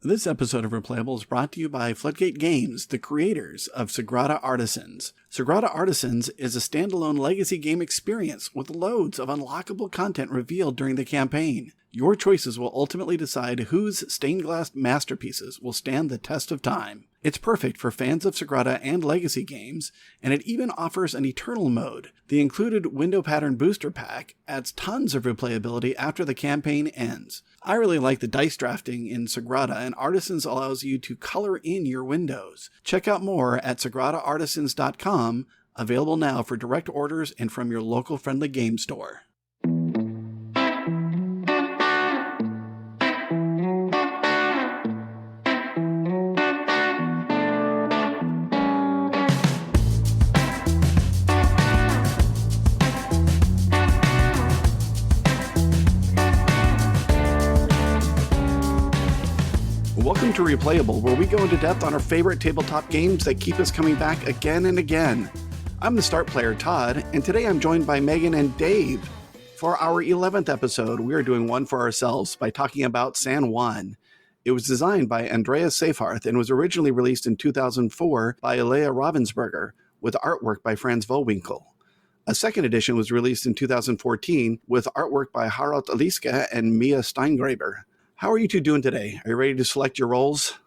This episode of Replayable is brought to you by Floodgate Games, the creators of Sagrada Artisans. Sagrada Artisans is a standalone legacy game experience with loads of unlockable content revealed during the campaign. Your choices will ultimately decide whose stained glass masterpieces will stand the test of time. It's perfect for fans of Sagrada and legacy games, and it even offers an Eternal mode. The included window pattern booster pack adds tons of replayability after the campaign ends. I really like the dice drafting in Sagrada, and Artisans allows you to color in your windows. Check out more at sagradaartisans.com, available now for direct orders and from your local friendly game store. Welcome to Replayable, where we go into depth on our favorite tabletop games that keep us coming back again and again. I'm the start player, Todd, and today I'm joined by Megan and Dave. For our 11th episode, we are doing one for ourselves by talking about San Juan. It was designed by Andreas Seyfarth and was originally released in 2004 by Leah Ravensburger, with artwork by Franz Vohwinkel. A second edition was released in 2014 with artwork by Harald Aliska and Mia Steingraber. How are you two doing today? Are you ready to select your roles?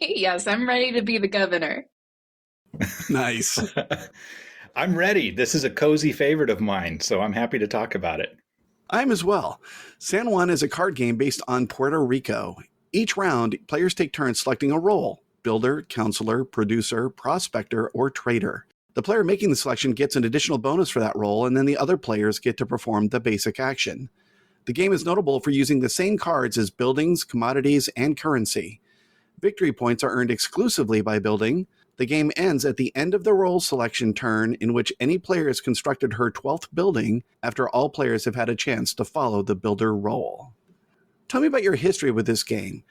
Yes, I'm ready to be the governor. Nice. I'm ready. This is a cozy favorite of mine, so I'm happy to talk about it. I'm as well. San Juan is a card game based on Puerto Rico. Each round, players take turns selecting a role: builder, counselor, producer, prospector, or trader. The player making the selection gets an additional bonus for that role, and then the other players get to perform the basic action. The game is notable for using the same cards as buildings, commodities, and currency. Victory points are earned exclusively by building. The game ends at the end of the role selection turn, in which any player has constructed her 12th building after all players have had a chance to follow the builder role. Tell me about your history with this game.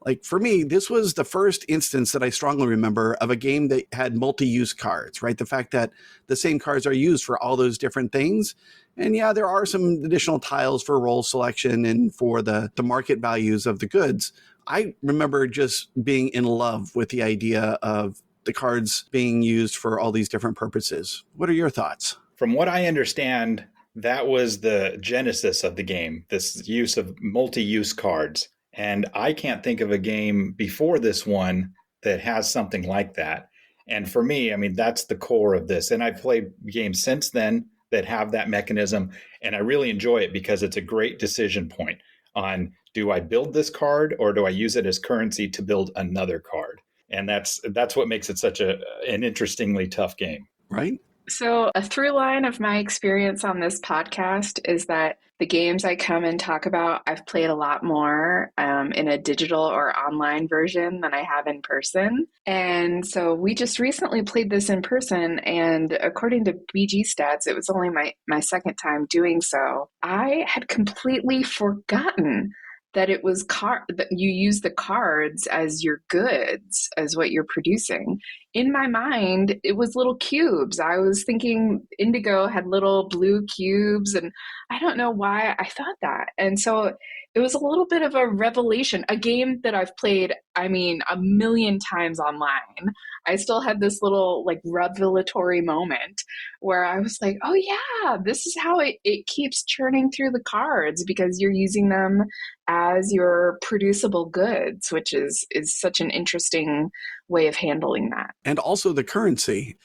Like, for me, this was the first instance that I strongly remember of a game that had multi-use cards, right? The fact that the same cards are used for all those different things. And yeah, there are some additional tiles for role selection and for the market values of the goods. I remember just being in love with the idea of the cards being used for all these different purposes. What are your thoughts? From what I understand, that was the genesis of the game, this use of multi-use cards. And I can't think of a game before this one that has something like that. And for me, I mean, that's the core of this. And I've played games since then that have that mechanism. And I really enjoy it because it's a great decision point on, do I build this card or do I use it as currency to build another card? And that's what makes it such an interestingly tough game. Right? So a through line of my experience on this podcast is that the games I come and talk about, I've played a lot more in a digital or online version than I have in person. And so we just recently played this in person, and according to BG stats, it was only my second time doing so. I had completely forgotten that it was that you use the cards as your goods, as what you're producing. In my mind, it was little cubes. I was thinking Indigo had little blue cubes, and I don't know why I thought that. And so it was a little bit of a revelation, a game that I've played, I mean, a million times online. I still had this little like revelatory moment where I was like, oh yeah, this is how it keeps churning through the cards, because you're using them as your producible goods, which is such an interesting way of handling that. And also the currency.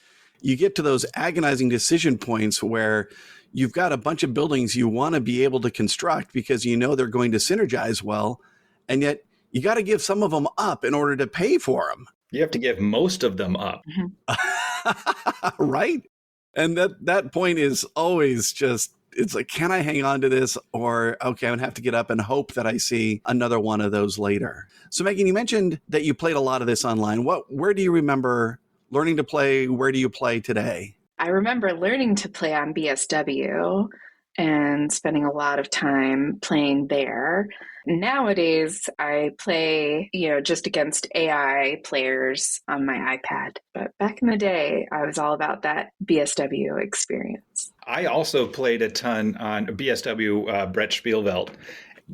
You get to those agonizing decision points where you've got a bunch of buildings you want to be able to construct because you know they're going to synergize well, and yet you got to give some of them up in order to pay for them. You have to give most of them up. Mm-hmm. Right? And that point is always just, it's like, can I hang on to this? Or, okay, I'm going to have to get up and hope that I see another one of those later. So Megan, you mentioned that you played a lot of this online. Where do you remember learning to play? Where do you play today? I remember learning to play on BSW and spending a lot of time playing there. Nowadays, I play, just against AI players on my iPad. But back in the day, I was all about that BSW experience. I also played a ton on BSW Brett Spielveld.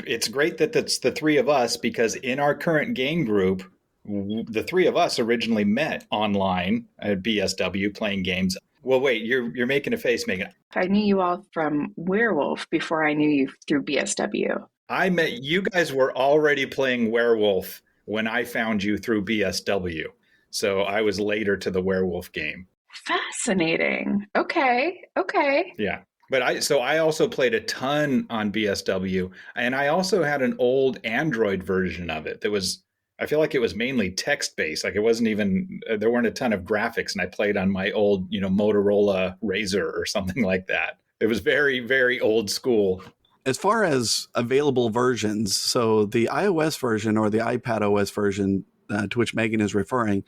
It's great that that's the three of us, because in our current game group, the three of us originally met online at BSW playing games. Well, wait, you're making a face, Megan. I knew you all from Werewolf before I knew you through BSW. I met you guys were already playing Werewolf when I found you through BSW. So I was later to the Werewolf game. Fascinating. Okay. Okay. Yeah. But I also played a ton on BSW, and I also had an old Android version of it that was, I feel like it was mainly text based. Like it wasn't even, there weren't a ton of graphics, and I played on my old, Motorola Razr or something like that. It was very, very old school. As far as available versions, so the iOS version or the iPad OS version to which Megan is referring,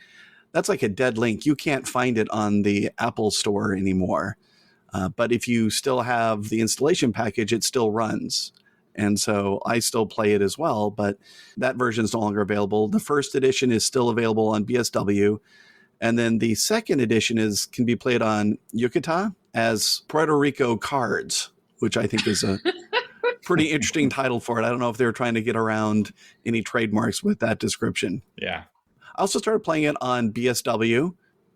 that's like a dead link. You can't find it on the Apple Store anymore. But if you still have the installation package, it still runs. And so I still play it as well, but that version is no longer available. The first edition is still available on BSW. And then the second edition can be played on Yucata as Puerto Rico cards, which I think is a pretty interesting title for it. I don't know if they were trying to get around any trademarks with that description. Yeah. I also started playing it on BSW.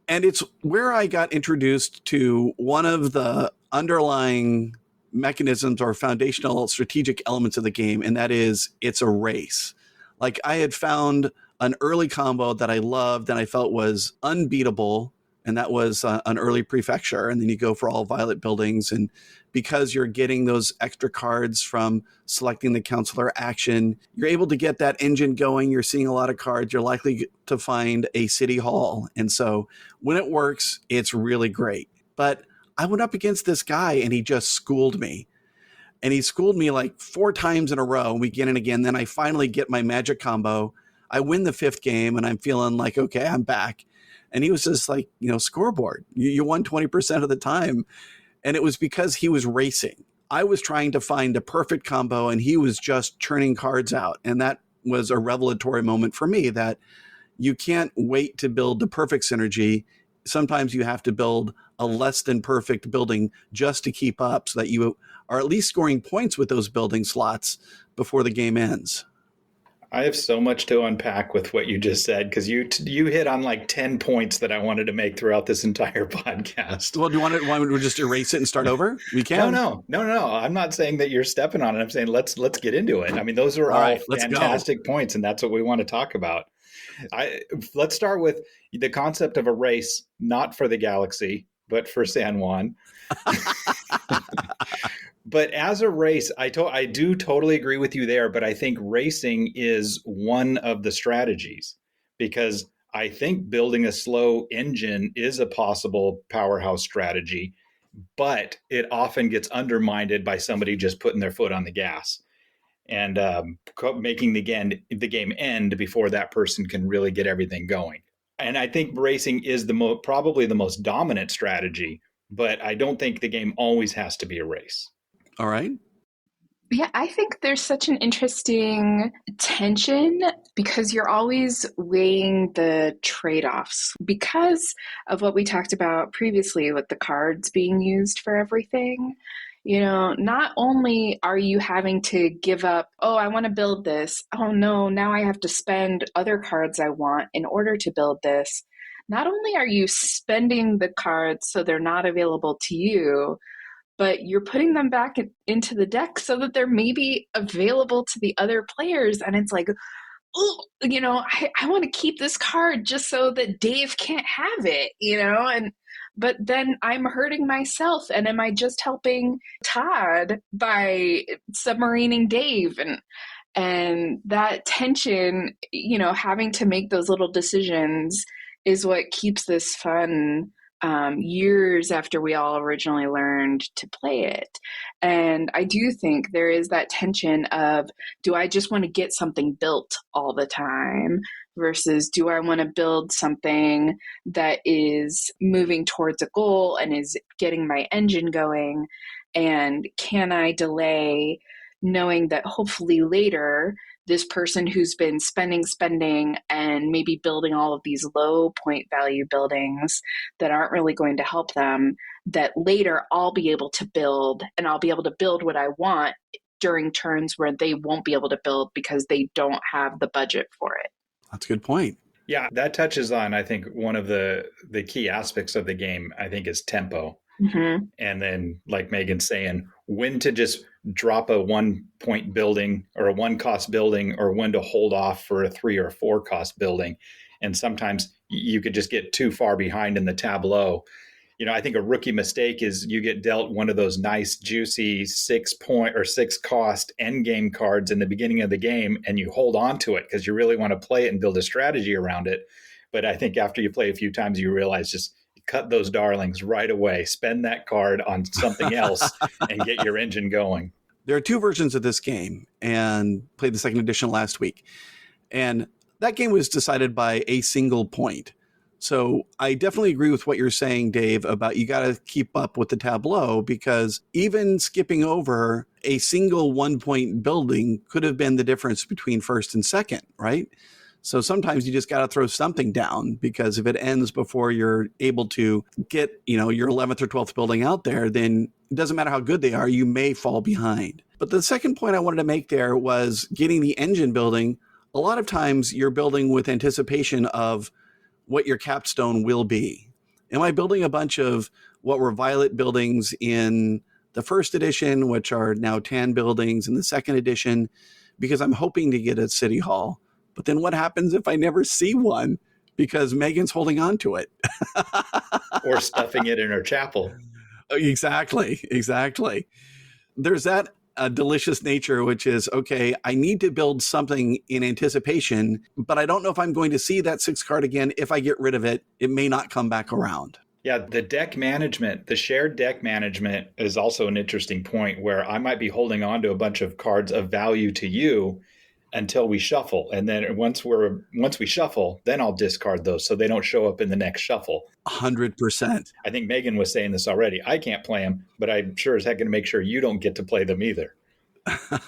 And it's where I got introduced to one of the underlying mechanisms or foundational strategic elements of the game, and that is it's a race. Like I had found an early combo that I loved and I felt was unbeatable, and that was an early prefecture. And then you go for all violet buildings, and because you're getting those extra cards from selecting the counselor action, you're able to get that engine going. You're seeing a lot of cards. You're likely to find a city hall. And so when it works, it's really great. But I went up against this guy and he just schooled me. And he schooled me like 4 times in a row, and we get in again. Then I finally get my magic combo. I win the 5th game and I'm feeling like, okay, I'm back. And he was just like, scoreboard. You won 20% of the time. And it was because he was racing. I was trying to find a perfect combo and he was just churning cards out. And that was a revelatory moment for me that you can't wait to build the perfect synergy. Sometimes you have to build a less than perfect building just to keep up so that you are at least scoring points with those building slots before the game ends. I have so much to unpack with what you just said, because you hit on like 10 points that I wanted to make throughout this entire podcast. Well, do you want to just erase it and start over? We can. No. I'm not saying that you're stepping on it. I'm saying let's get into it. I mean, those are all fantastic points, and that's what we want to talk about. Let's start with the concept of a race, not for the galaxy, but for San Juan. But as a race, I do totally agree with you there, but I think racing is one of the strategies, because I think building a slow engine is a possible powerhouse strategy, but it often gets undermined by somebody just putting their foot on the gas and making the game end before that person can really get everything going. And I think racing is probably the most dominant strategy, but I don't think the game always has to be a race. All right. Yeah, I think there's such an interesting tension because you're always weighing the trade-offs because of what we talked about previously with the cards being used for everything. Not only are you having to give up, oh, I want to build this. Oh, no, now I have to spend other cards I want in order to build this. Not only are you spending the cards so they're not available to you, but you're putting them back into the deck so that they're maybe available to the other players. And it's like, oh, I want to keep this card just so that Dave can't have it, but then I'm hurting myself. And am I just helping Todd by submarining Dave? And that tension, having to make those little decisions is what keeps this fun years after we all originally learned to play it. And I do think there is that tension of, do I just want to get something built all the time versus do I want to build something that is moving towards a goal and is getting my engine going? And can I delay knowing that hopefully later this person who's been spending and maybe building all of these low point value buildings that aren't really going to help them, that later I'll be able to build and I'll be able to build what I want during turns where they won't be able to build because they don't have the budget for it. That's a good point. Yeah, that touches on, I think, one of the key aspects of the game, I think, is tempo. Mm-hmm. And then, like Megan's saying, when to just drop a 1 point building or a 1 cost building, or when to hold off for a 3 or 4 cost building. And sometimes you could just get too far behind in the tableau. I think a rookie mistake is you get dealt one of those nice, juicy 6 point or 6 cost end game cards in the beginning of the game, and you hold on to it because you really want to play it and build a strategy around it. But I think after you play a few times, you realize just cut those darlings right away, spend that card on something else and get your engine going. There are 2 versions of this game, and played the second edition last week. And that game was decided by a single point. So I definitely agree with what you're saying, Dave, about you got to keep up with the tableau, because even skipping over a single 1 point building could have been the difference between first and second, right? So sometimes you just got to throw something down, because if it ends before you're able to get, your 11th or 12th building out there, then it doesn't matter how good they are, you may fall behind. But the second point I wanted to make there was getting the engine building. A lot of times you're building with anticipation of what your capstone will be. Am I building a bunch of what were violet buildings in the first edition, which are now tan buildings in the second edition, because I'm hoping to get a city hall? But then what happens if I never see one because Megan's holding on to it? Or stuffing it in her chapel. Exactly. There's that delicious nature, which is, okay, I need to build something in anticipation, but I don't know if I'm going to see that 6 card again. If I get rid of it, it may not come back around. Yeah, the deck management, the shared deck management is also an interesting point, where I might be holding on to a bunch of cards of value to you until we shuffle. And then once we shuffle, then I'll discard those so they don't show up in the next shuffle. 100%. I think Megan was saying this already. I can't play them, but I'm sure as heck going to make sure you don't get to play them either.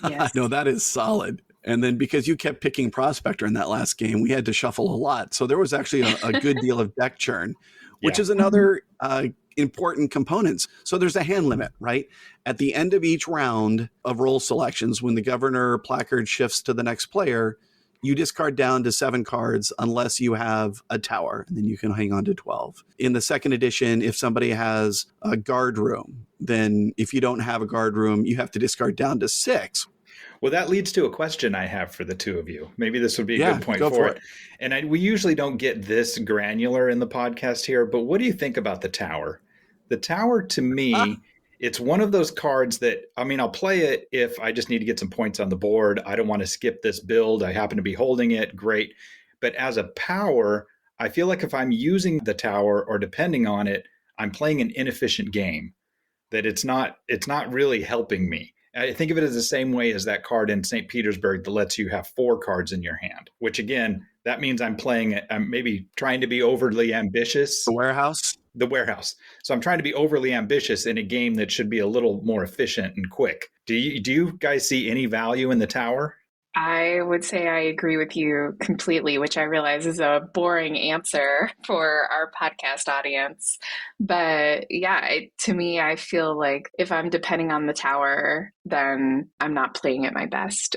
Yes. No, that is solid. And then because you kept picking Prospector in that last game, we had to shuffle a lot. So there was actually a good deal of deck churn, which is another important components. So there's a hand limit, right? At the end of each round of role selections, when the governor placard shifts to the next player, you discard down to 7 cards unless you have a tower, and then you can hang on to 12. In the second edition, if somebody has a guard room, then if you don't have a guard room, you have to discard down to 6. Well, that leads to a question I have for the two of you. Maybe this would be a good point for it. And we usually don't get this granular in the podcast here, but what do you think about the tower? The tower, to me, it's one of those cards that, I'll play it if I just need to get some points on the board. I don't want to skip this build. I happen to be holding it. Great. But as a power, I feel like if I'm using the tower or depending on it, I'm playing an inefficient game, that it's not really helping me. I think of it as the same way as that card in St. Petersburg that lets you have 4 cards in your hand, which again, that means I'm maybe trying to be overly ambitious. The warehouse. So I'm trying to be overly ambitious in a game that should be a little more efficient and quick. Do you guys see any value in the tower? I would say I agree with you completely, which I realize is a boring answer for our podcast audience. But yeah, to me, I feel like if I'm depending on the tower, then I'm not playing it my best.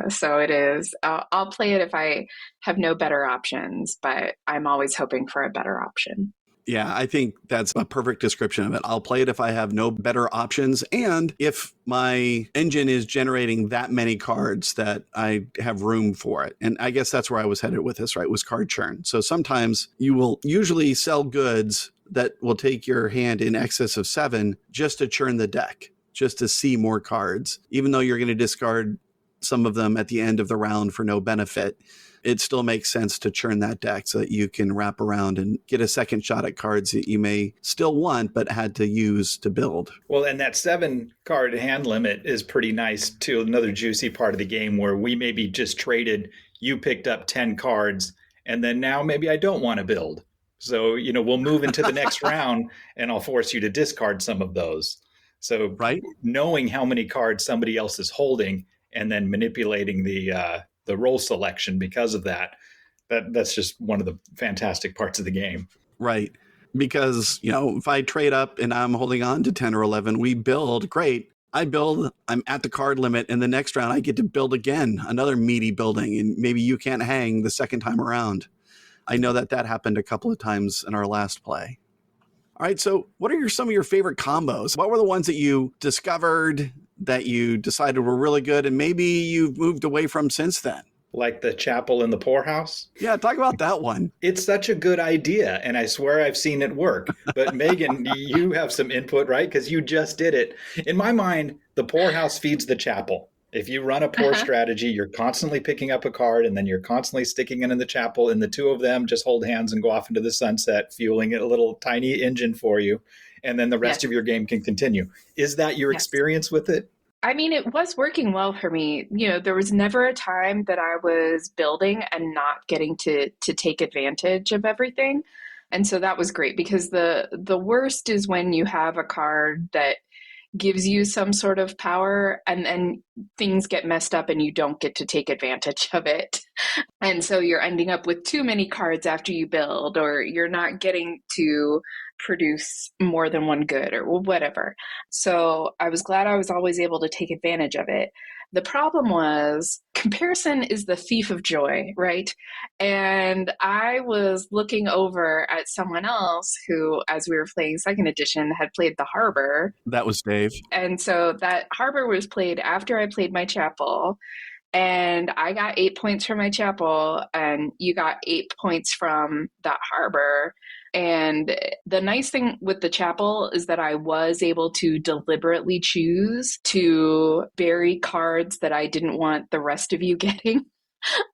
So it is, I'll play it if I have no better options, but I'm always hoping for a better option. Yeah, I think that's a perfect description of it. I'll play it if I have no better options, and if my engine is generating that many cards that I have room for it. And I guess that's where I was headed with this, right, was card churn. So sometimes you will usually sell goods that will take your hand in excess of 7 just to churn the deck, just to see more cards, even though you're going to discard some of them at the end of the round for no benefit. It still makes sense to churn that deck so that you can wrap around and get a second shot at cards that you may still want but had to use to build. Well, and that 7 card hand limit is pretty nice too. Another juicy part of the game where we maybe just traded, you picked up 10 cards, and then now maybe I don't want to build. So, we'll move into the next round and I'll force you to discard some of those. So knowing how many cards somebody else is holding and then manipulating the role selection because of that's just one of the fantastic parts of the game. Right. Because, if I trade up and I'm holding on to 10 or 11, we build, great. I build, I'm at the card limit, and the next round I get to build again, another meaty building, and maybe you can't hang the second time around. I know that happened a couple of times in our last play. All right, so what are some of your favorite combos? What were the ones that you discovered that you decided were really good and maybe you've moved away from since then? Like the chapel in the poorhouse? Yeah, talk about that one. It's such a good idea, and I swear I've seen it work. But Megan, you have some input, right? Because you just did it. In my mind, the poorhouse feeds the chapel. If you run a poor strategy, you're constantly picking up a card and then you're constantly sticking it in the chapel, and the two of them just hold hands and go off into the sunset, fueling a little tiny engine for you. And then the rest of your game can continue. Is that your experience with it? I mean, it was working well for me. You know, there was never a time that I was building and not getting to take advantage of everything. And so that was great, because the worst is when you have a card that gives you some sort of power and then things get messed up and you don't get to take advantage of it. And so you're ending up with too many cards after you build, or you're not getting to produce more than one good or whatever. So I was glad I was always able to take advantage of it. The problem was comparison is the thief of joy, right? And I was looking over at someone else who, as we were playing second edition, had played the Harbor. That was Dave. And so that Harbor was played after I played my chapel. And I got 8 points from my chapel, and you got 8 points from that Harbor. And the nice thing with the chapel is that I was able to deliberately choose to bury cards that I didn't want the rest of you getting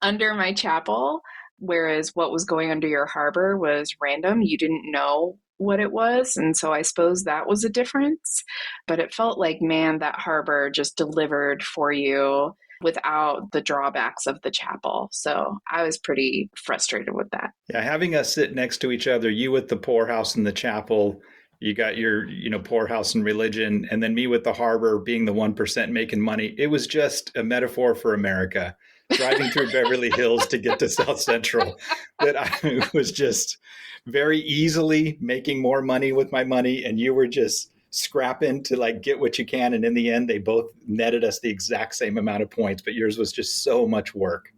under my chapel, whereas what was going under your Harbor was random. You didn't know what it was, and so I suppose that was a difference. But it felt like, man, that Harbor just delivered for you without the drawbacks of the chapel. So I was pretty frustrated with that. Yeah, having us sit next to each other, you with the poorhouse and the chapel, you got your, poorhouse and religion, and then me with the Harbor being the 1% making money. It was just a metaphor for America, driving through Beverly Hills to get to South Central, that I was just very easily making more money with my money, and you were just scrapping to get what you can. And in the end, they both netted us the exact same amount of points, but yours was just so much work.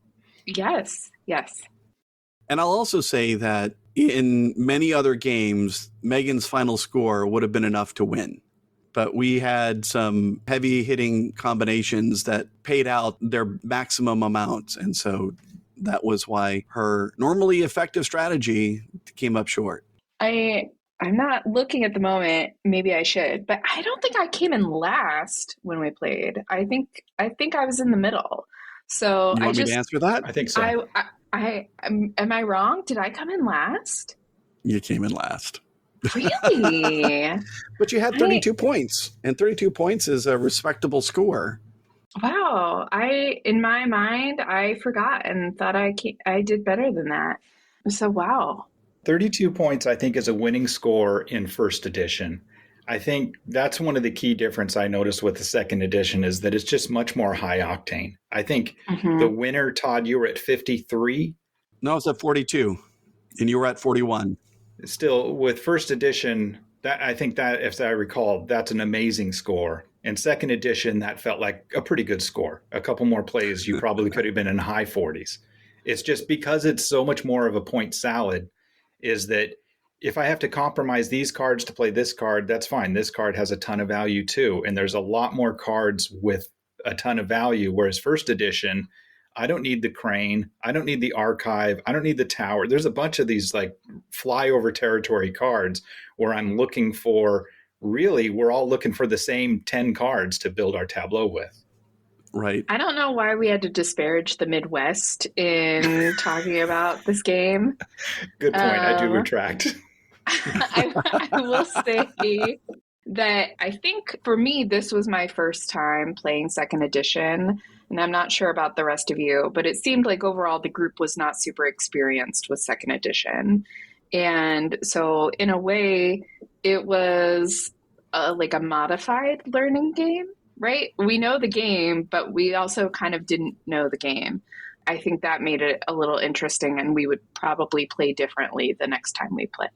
Yes. And I'll also say that in many other games, Megan's final score would have been enough to win. But we had some heavy hitting combinations that paid out their maximum amounts. And so that was why her normally effective strategy came up short. I'm not looking at the moment. Maybe I should, but I don't think I came in last when we played. I think I was in the middle. So you want me to answer that? I think so. Am I wrong? Did I come in last? You came in last. Really? But you had 32 points, and 32 points is a respectable score. Wow. In my mind, I forgot and thought I did better than that. So, wow. 32 points, I think, is a winning score in first edition. I think that's one of the key difference I noticed with the second edition is that it's just much more high octane. I think the winner, Todd, you were at 53. No, I was at 42, and you were at 41. Still, with first edition, I think that, if I recall, that's an amazing score. And second edition, that felt like a pretty good score. A couple more plays, you probably could have been in high 40s. It's just because it's so much more of a point salad, is that if I have to compromise these cards to play this card, that's fine. This card has a ton of value too. And there's a lot more cards with a ton of value. Whereas first edition, I don't need the crane. I don't need the archive. I don't need the tower. There's a bunch of these flyover territory cards where I'm looking for, really, we're all looking for the same 10 cards to build our tableau with. Right. I don't know why we had to disparage the Midwest in talking about this game. Good point. I do retract. I will say that I think for me, this was my first time playing second edition. And I'm not sure about the rest of you, but it seemed like overall the group was not super experienced with second edition. And so in a way, it was like a modified learning game. Right? We know the game, but we also kind of didn't know the game. I think that made it a little interesting, and we would probably play differently the next time we play.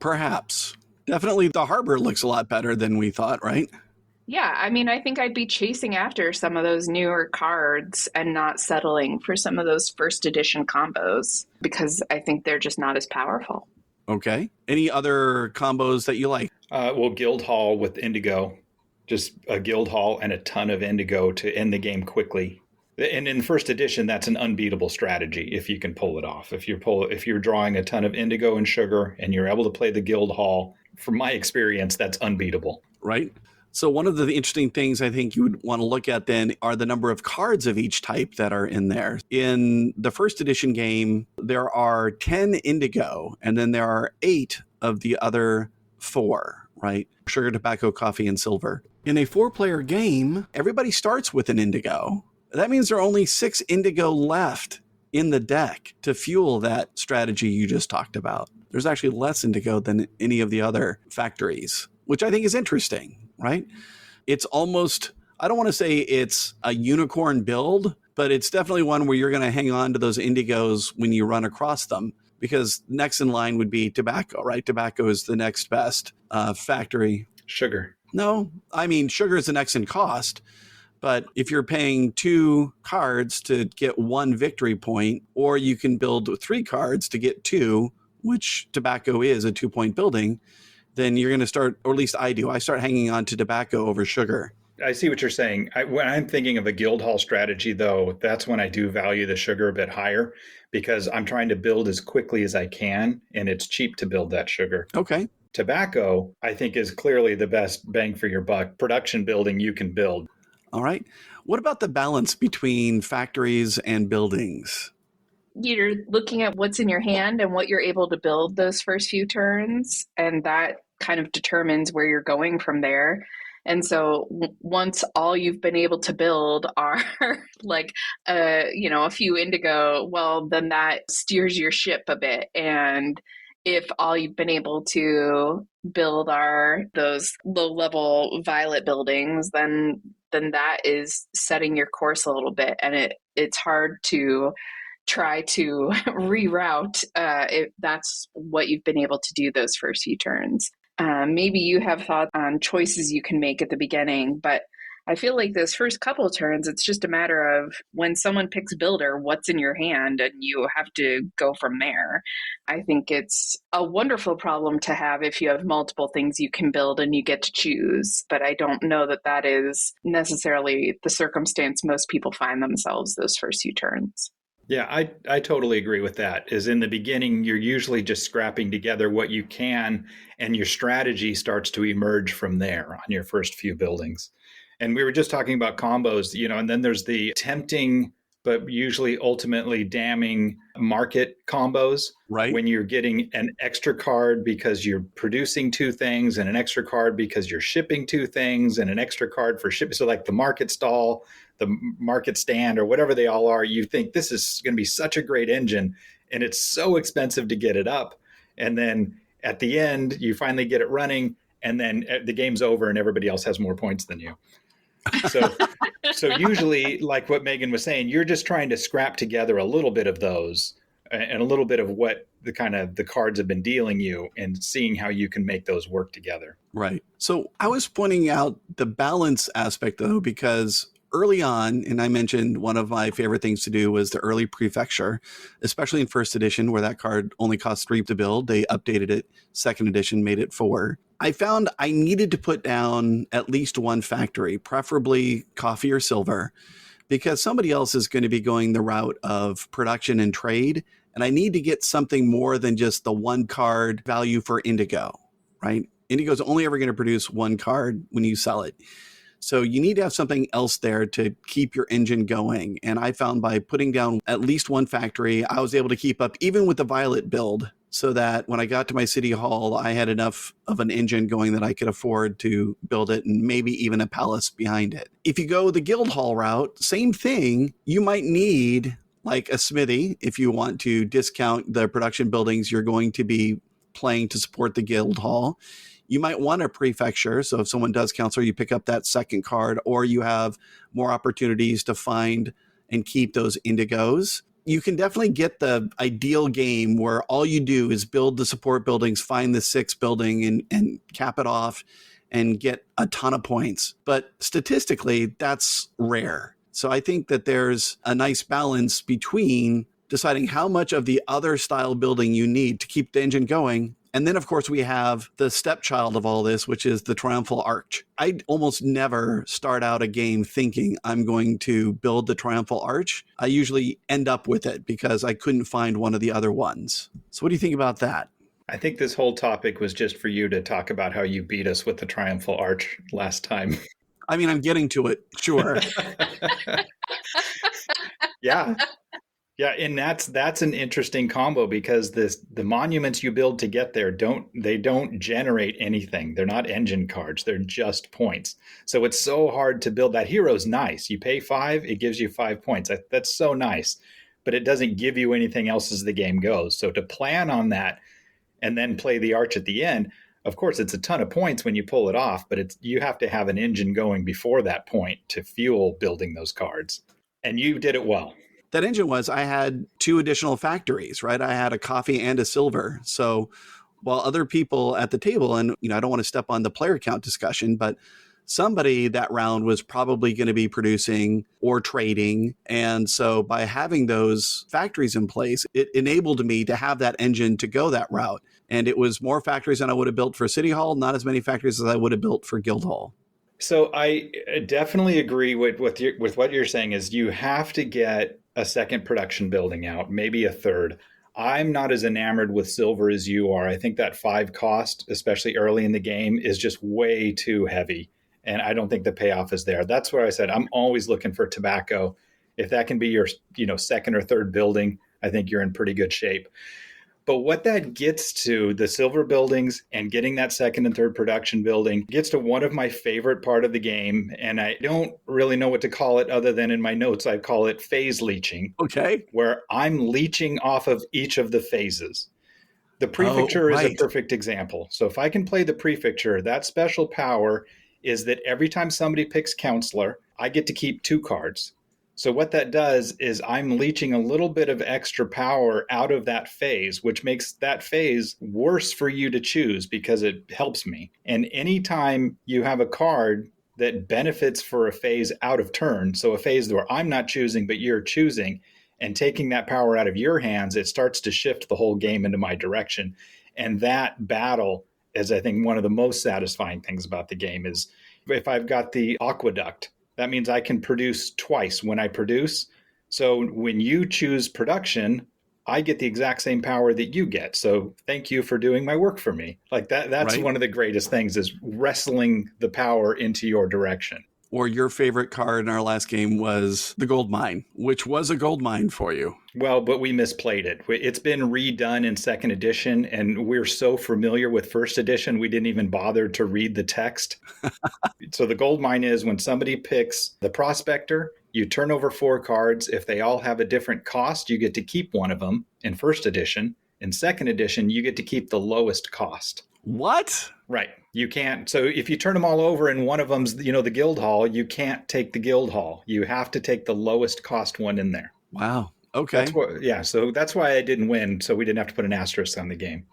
Perhaps. Definitely the Harbor looks a lot better than we thought, right? Yeah, I mean, I think I'd be chasing after some of those newer cards and not settling for some of those first edition combos because I think they're just not as powerful. Okay. Any other combos that you like? Well, Guild Hall with Indigo, just a Guild Hall and a ton of Indigo to end the game quickly. And in first edition, that's an unbeatable strategy if you can pull it off. If you're drawing a ton of Indigo and sugar and you're able to play the Guild Hall, from my experience, that's unbeatable. Right. So one of the interesting things I think you would want to look at then are the number of cards of each type that are in there. In the first edition game, there are 10 indigo, and then there are 8 of the other 4, right? Sugar, tobacco, coffee, and silver. In a 4-player game, everybody starts with an indigo. That means there are only 6 indigo left in the deck to fuel that strategy you just talked about. There's actually less indigo than any of the other factories, which I think is interesting. Right? It's almost, I don't want to say it's a unicorn build, but it's definitely one where you're going to hang on to those indigos when you run across them, because next in line would be tobacco, right? Tobacco is the next best factory. Sugar. No, I mean, sugar is the next in cost. But if you're paying 2 cards to get 1 victory point, or you can build 3 cards to get 2, which tobacco is a 2-point building, then you're going to start, or at least I do, I start hanging on to tobacco over sugar. I see what you're saying. When I'm thinking of a Guild Hall strategy, though, that's when I do value the sugar a bit higher because I'm trying to build as quickly as I can, and it's cheap to build that sugar. Okay. Tobacco, I think, is clearly the best bang for your buck production building you can build. All right. What about the balance between factories and buildings? You're looking at what's in your hand and what you're able to build those first few turns, and that kind of determines where you're going from there. And so once all you've been able to build are like a few indigo, well, then that steers your ship a bit. And if all you've been able to build are those low level violet buildings, then that is setting your course a little bit, and it's hard to try to reroute if that's what you've been able to do those first few turns. Maybe you have thought on choices you can make at the beginning, but I feel like those first couple of turns, it's just a matter of when someone picks builder, what's in your hand, and you have to go from there. I think it's a wonderful problem to have if you have multiple things you can build and you get to choose, but I don't know that that is necessarily the circumstance most people find themselves those first few turns. Yeah, I totally agree with that. Is in the beginning, you're usually just scrapping together what you can, and your strategy starts to emerge from there on your first few buildings. And we were just talking about combos, and then there's the tempting, but usually ultimately damning market combos. Right. When you're getting an extra card because you're producing 2 things, and an extra card because you're shipping 2 things, and an extra card for shipping. So like the market stall, the market stand, or whatever they all are, you think this is going to be such a great engine, and it's so expensive to get it up. And then at the end, you finally get it running, and then the game's over and everybody else has more points than you. So usually, like what Megan was saying, you're just trying to scrap together a little bit of those and a little bit of what the cards have been dealing you, and seeing how you can make those work together. Right. So I was pointing out the balance aspect, though, because early on, and I mentioned one of my favorite things to do was the early prefecture, especially in first edition, where that card only cost 3 to build. They updated it. Second edition made it 4. I found I needed to put down at least 1 factory, preferably coffee or silver, because somebody else is going to be going the route of production and trade. And I need to get something more than just the 1 card value for indigo, right? Indigo is only ever going to produce 1 card when you sell it. So you need to have something else there to keep your engine going. And I found by putting down at least 1 factory, I was able to keep up even with the violet build, so that when I got to my city hall, I had enough of an engine going that I could afford to build it, and maybe even a palace behind it. If you go the guild hall route, same thing. You might need like a smithy if you want to discount the production buildings you're going to be playing to support the guild hall. You might want a prefecture. So if someone does council, you pick up that second card, or you have more opportunities to find and keep those indigos. You can definitely get the ideal game where all you do is build the support buildings, find the 6th building, and cap it off, and get a ton of points. But statistically, that's rare. So I think that there's a nice balance between deciding how much of the other style building you need to keep the engine going. And then, of course, we have the stepchild of all this, which is the triumphal arch. I almost never start out a game thinking I'm going to build the triumphal arch. I usually end up with it because I couldn't find one of the other ones. So what do you think about that? I think this whole topic was just for you to talk about how you beat us with the triumphal arch last time. I mean, I'm getting to it, sure. Yeah. Yeah, and that's an interesting combo because the monuments you build to get there don't generate anything. They're not engine cards. They're just points. So it's so hard to build. That hero's nice. You pay 5, it gives you 5 points. That's so nice. But it doesn't give you anything else as the game goes. So to plan on that and then play the arch at the end, of course it's a ton of points when you pull it off, but you have to have an engine going before that point to fuel building those cards. And you did it well. That engine was, I had 2 additional factories, right? I had a coffee and a silver. So while other people at the table, and I don't want to step on the player count discussion, but somebody that round was probably going to be producing or trading. And so by having those factories in place, it enabled me to have that engine to go that route. And it was more factories than I would have built for City Hall, not as many factories as I would have built for Guildhall. So I definitely agree with what you're saying is you have to get a second production building out, maybe a third. I'm not as enamored with silver as you are. I think that 5 cost, especially early in the game, is just way too heavy. And I don't think the payoff is there. That's where I said I'm always looking for tobacco. If that can be your second or third building, I think you're in pretty good shape. But what that gets to, the silver buildings and getting that second and third production building, gets to one of my favorite part of the game. And I don't really know what to call it other than in my notes, I call it phase leeching. Okay. Where I'm leeching off of each of the phases. The prefecture is a perfect example. So if I can play the prefecture, that special power is that every time somebody picks counselor, I get to keep 2 cards. So what that does is I'm leeching a little bit of extra power out of that phase, which makes that phase worse for you to choose because it helps me. And anytime you have a card that benefits for a phase out of turn, so a phase where I'm not choosing, but you're choosing, and taking that power out of your hands, it starts to shift the whole game into my direction. And that battle is, I think, one of the most satisfying things about the game is if I've got the aqueduct, that means I can produce twice when I produce. So when you choose production, I get the exact same power that you get. So thank you for doing my work for me. Like that's right. One of the greatest things is wrestling the power into your direction. Or your favorite card in our last game was the gold mine, which was a gold mine for you. Well, but we misplayed it. It's been redone in second edition, and we're so familiar with first edition, we didn't even bother to read the text. So the gold mine is when somebody picks the prospector, you turn over 4 cards. If they all have a different cost, you get to keep one of them in first edition. In second edition, you get to keep the lowest cost. What? Right. You can't. So if you turn them all over and one of them's, the guild hall, you can't take the guild hall. You have to take the lowest cost one in there. Wow. Okay. So that's why I didn't win. So we didn't have to put an asterisk on the game.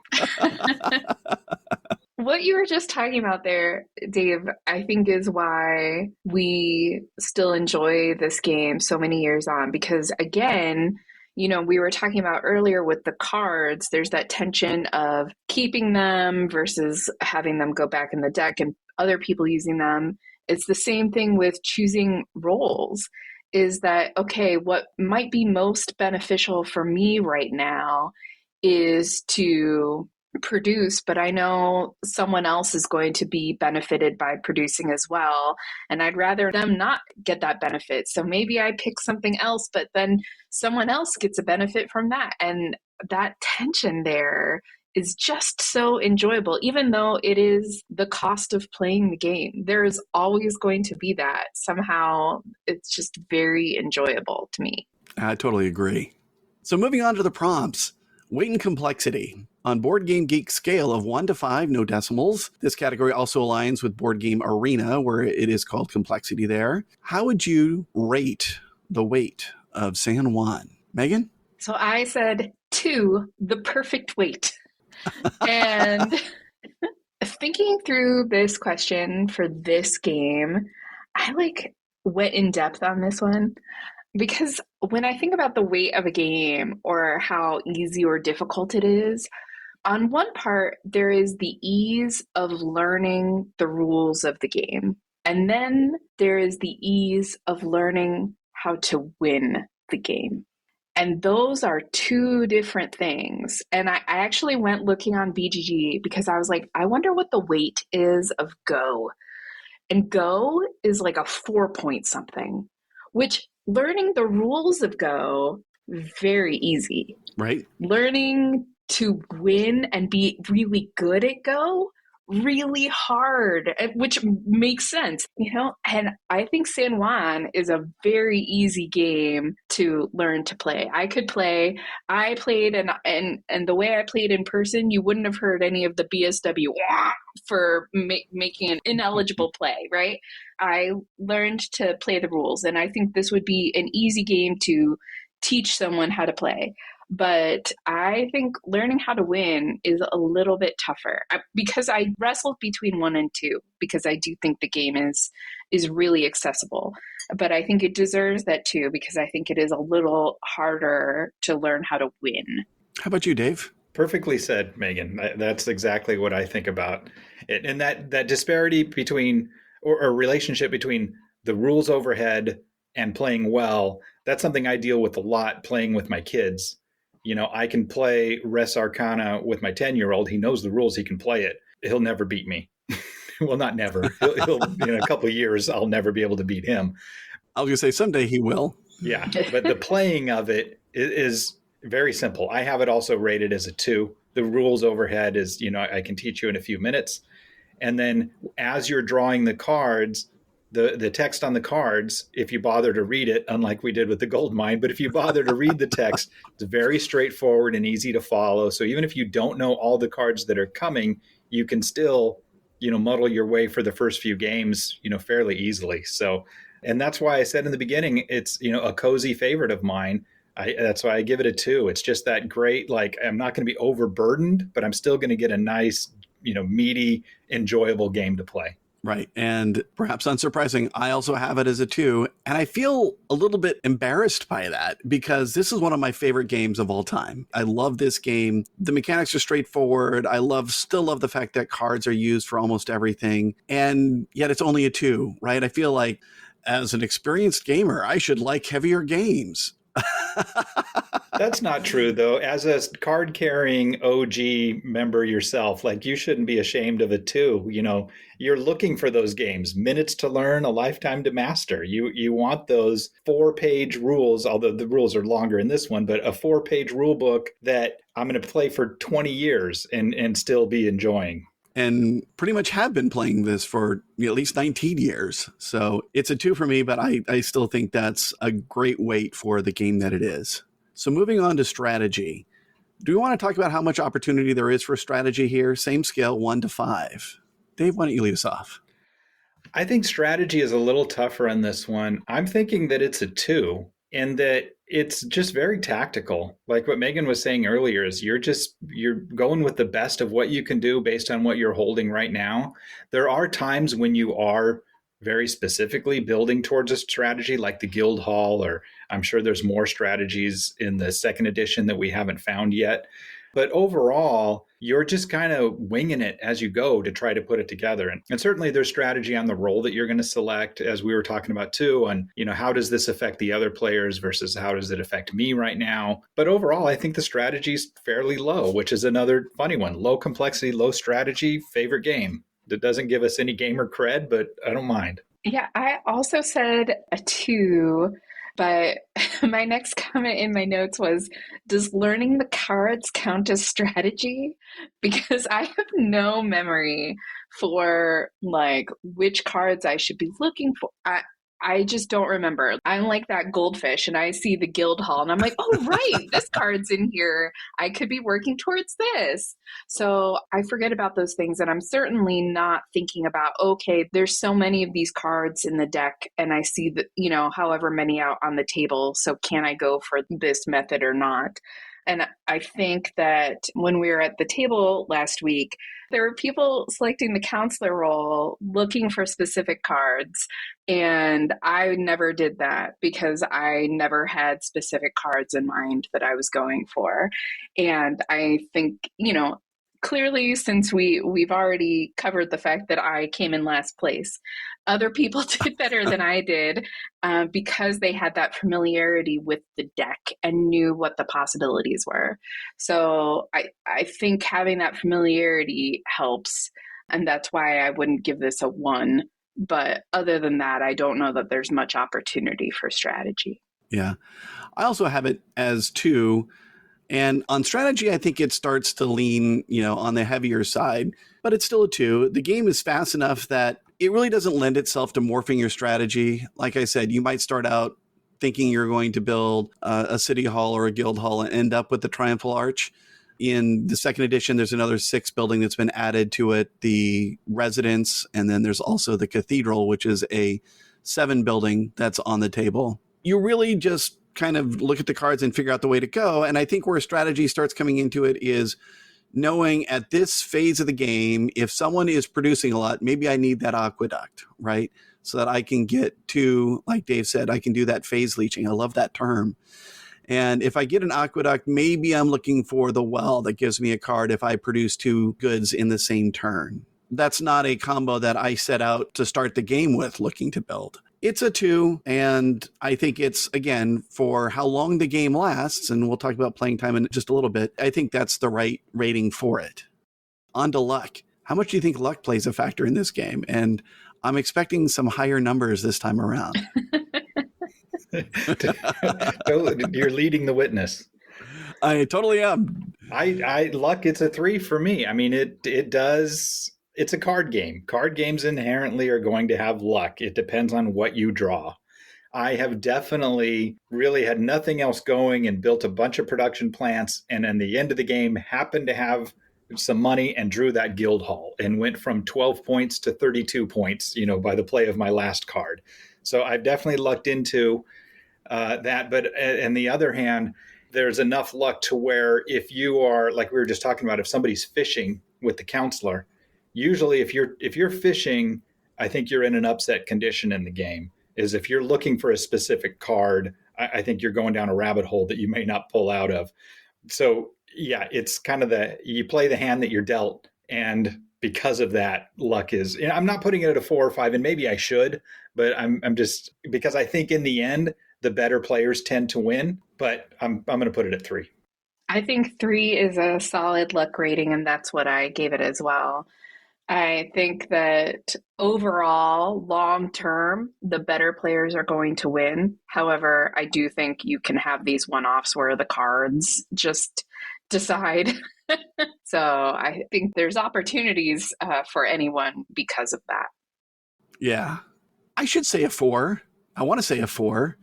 What you were just talking about there, Dave, I think is why we still enjoy this game so many years on. Because again, we were talking about earlier with the cards, there's that tension of keeping them versus having them go back in the deck and other people using them. It's the same thing with choosing roles, is that, okay, what might be most beneficial for me right now is to produce, but I know someone else is going to be benefited by producing as well, and I'd rather them not get that benefit. So maybe I pick something else, but then someone else gets a benefit from that. And that tension there is just so enjoyable, even though it is the cost of playing the game. There is always going to be that. Somehow it's just very enjoyable to me. I totally agree. So moving on to the prompts. Weight and complexity. On Board Game Geek's scale of 1 to 5, no decimals. This category also aligns with Board Game Arena, where it is called complexity there. How would you rate the weight of San Juan? Megan? So I said 2, the perfect weight. And Thinking through this question for this game, I went in depth on this one because when I think about the weight of a game or how easy or difficult it is, on one part, there is the ease of learning the rules of the game. And then there is the ease of learning how to win the game. And those are two different things. And I actually went looking on BGG because I was like, I wonder what the weight is of Go. And Go is like a 4-point something, which learning the rules of Go, very easy. Right. Learning to win and be really good at Go, really hard, which makes sense, and I think San Juan is a very easy game to learn to play. I played and the way I played in person, you wouldn't have heard any of the BSW for making an ineligible play, right? I learned to play the rules, and I think this would be an easy game to teach someone how to play. But I think learning how to win is a little bit tougher because I wrestled between 1 and 2 because I do think the game is really accessible. But I think it deserves that 2 because I think it is a little harder to learn how to win. How about you, Dave? Perfectly said, Megan. That's exactly what I think about it. And that disparity between or relationship between the rules overhead and playing well, that's something I deal with a lot playing with my kids. I can play Res Arcana with my 10-year-old. He knows the rules. He can play it. He'll never beat me. Well, not never. He'll in a couple of years, I'll never be able to beat him. I was going to say someday he will. Yeah. But the playing of it is very simple. I have it also rated as a 2. The rules overhead is, I can teach you in a few minutes. And then as you're drawing the cards, the text on the cards, if you bother to read it, unlike we did with the gold mine, but if you bother to read the text, it's very straightforward and easy to follow. So even if you don't know all the cards that are coming, you can still, muddle your way for the first few games, fairly easily. So, and that's why I said in the beginning, it's, a cozy favorite of mine. That's why I give it a 2. It's just that great, I'm not going to be overburdened, but I'm still going to get a nice, meaty, enjoyable game to play. Right. And perhaps unsurprising, I also have it as a 2. And I feel a little bit embarrassed by that because this is one of my favorite games of all time. I love this game. The mechanics are straightforward. I still love the fact that cards are used for almost everything. And yet it's only a 2, right? I feel like as an experienced gamer, I should like heavier games. That's not true, though. As a card-carrying OG member yourself, you shouldn't be ashamed of it, too. You're looking for those games, minutes to learn, a lifetime to master. You want those 4-page rules, although the rules are longer in this one, but a 4-page rule book that I'm going to play for 20 years and still be enjoying. And pretty much have been playing this for at least 19 years. So it's a 2 for me, but I still think that's a great weight for the game that it is. So moving on to strategy. Do we want to talk about how much opportunity there is for strategy here? Same scale, 1 to 5. Dave, why don't you lead us off? I think strategy is a little tougher on this one. I'm thinking that it's a 2 in that it's just very tactical. Like what Megan was saying earlier is you're going with the best of what you can do based on what you're holding right now. There are times when you are very specifically building towards a strategy like the Guild Hall, or I'm sure there's more strategies in the 2nd edition that we haven't found yet. But overall, you're just kind of winging it as you go to try to put it together. And certainly there's strategy on the role that you're going to select, as we were talking about too, on, how does this affect the other players versus how does it affect me right now? But overall, I think the strategy is fairly low, which is another funny one. Low complexity, low strategy, favorite game. That doesn't give us any gamer cred, but I don't mind. Yeah, I also said a 2. But my next comment in my notes was, does learning the cards count as strategy? Because I have no memory for which cards I should be looking for. I just don't remember. I'm like that goldfish and I see the guild hall and I'm like, oh, right, this card's in here. I could be working towards this. So I forget about those things. And I'm certainly not thinking about, okay, there's so many of these cards in the deck and I see that, however many out on the table. So can I go for this method or not? And I think that when we were at the table last week, there were people selecting the counselor role looking for specific cards. And I never did that because I never had specific cards in mind that I was going for. And I think, clearly, since we've already covered the fact that I came in last place, other people did better than I did because they had that familiarity with the deck and knew what the possibilities were. So I think having that familiarity helps, and that's why I wouldn't give this a 1. But other than that, I don't know that there's much opportunity for strategy. Yeah. I also have it as 2. And on strategy, I think it starts to lean, on the heavier side, but it's still a 2. The game is fast enough that it really doesn't lend itself to morphing your strategy. Like I said, you might start out thinking you're going to build a city hall or a guild hall and end up with the Triumphal Arch. In the second edition, there's another 6 building that's been added to it, the residence, and then there's also the cathedral, which is a 7 building that's on the table. You really just kind of look at the cards and figure out the way to go. And I think where strategy starts coming into it is knowing at this phase of the game, if someone is producing a lot, maybe I need that aqueduct, right? So that I can get to, like Dave said, I can do that phase leaching. I love that term. And if I get an aqueduct, maybe I'm looking for the well that gives me a card if I produce 2 goods in the same turn. That's not a combo that I set out to start the game with looking to build. It's a 2, and I think it's, again, for how long the game lasts, and we'll talk about playing time in just a little bit, I think that's the right rating for it. On to luck. How much do you think luck plays a factor in this game? And I'm expecting some higher numbers this time around. You're leading the witness. I totally am. I luck, it's a 3 for me. I mean, it does. It's a card game. Card games inherently are going to have luck. It depends on what you draw. I have definitely really had nothing else going and built a bunch of production plants, and in the end of the game happened to have some money and drew that guild hall and went from 12 points to 32 points, by the play of my last card. So I've definitely lucked into that. But on the other hand, there's enough luck to where if you are, like we were just talking about, if somebody's fishing with the counselor, usually if you're fishing, I think you're in an upset condition in the game. Is if you're looking for a specific card, I think you're going down a rabbit hole that you may not pull out of. So yeah, it's kind of you play the hand that you're dealt. And because of that, luck is, I'm not putting it at a 4 or 5, and maybe I should, but I'm just, because I think in the end, the better players tend to win, but I'm going to put it at 3. I think 3 is a solid luck rating, and that's what I gave it as well. I think that overall, long term, the better players are going to win. However, I do think you can have these one-offs where the cards just decide. So I think there's opportunities for anyone because of that. Yeah, I should say a 4. I want to say a 4.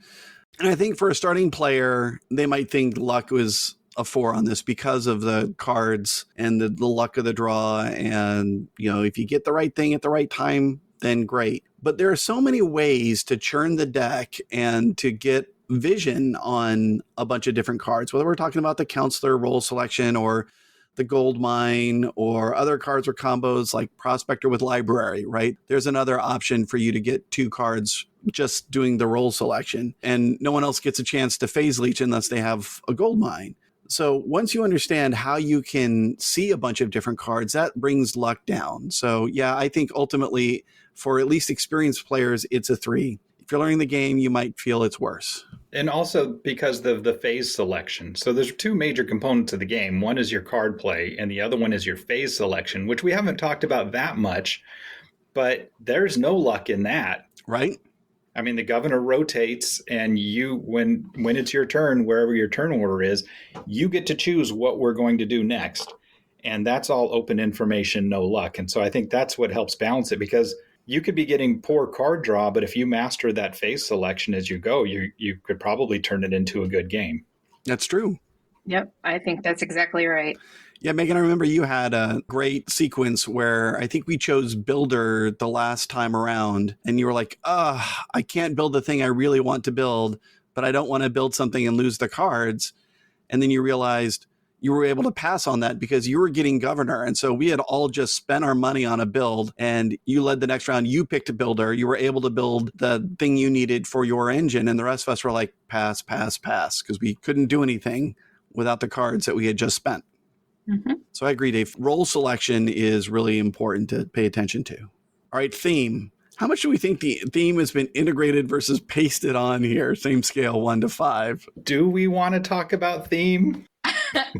And I think for a starting player, they might think luck was a 4 on this because of the cards and the luck of the draw. And, if you get the right thing at the right time, then great. But there are so many ways to churn the deck and to get vision on a bunch of different cards, whether we're talking about the counselor role selection or the gold mine or other cards or combos like prospector with library, right? There's another option for you to get 2 cards just doing the role selection, and no one else gets a chance to phase leech unless they have a gold mine. So once you understand how you can see a bunch of different cards, that brings luck down. So yeah, I think ultimately for at least experienced players, it's a 3. If you're learning the game, you might feel it's worse. And also because of the phase selection. So there's 2 major components of the game. One is your card play, and the other one is your phase selection, which we haven't talked about that much, but there's no luck in that. Right? I mean, the governor rotates, and when it's your turn, wherever your turn order is, you get to choose what we're going to do next. And that's all open information, no luck. And so I think that's what helps balance it, because you could be getting poor card draw, but if you master that phase selection as you go, you could probably turn it into a good game. That's true. Yep, I think that's exactly right. Yeah, Megan, I remember you had a great sequence where I think we chose Builder the last time around, and you were like, I can't build the thing I really want to build, but I don't want to build something and lose the cards. And then you realized you were able to pass on that because you were getting governor. And so we had all just spent our money on a build, and you led the next round. You picked a builder. You were able to build the thing you needed for your engine. And the rest of us were like, pass, pass, pass, because we couldn't do anything without the cards that we had just spent. Mm-hmm. So I agree, Dave. Role selection is really important to pay attention to. All right, theme. How much do we think the theme has been integrated versus pasted on here? Same scale, 1 to 5. Do we want to talk about theme?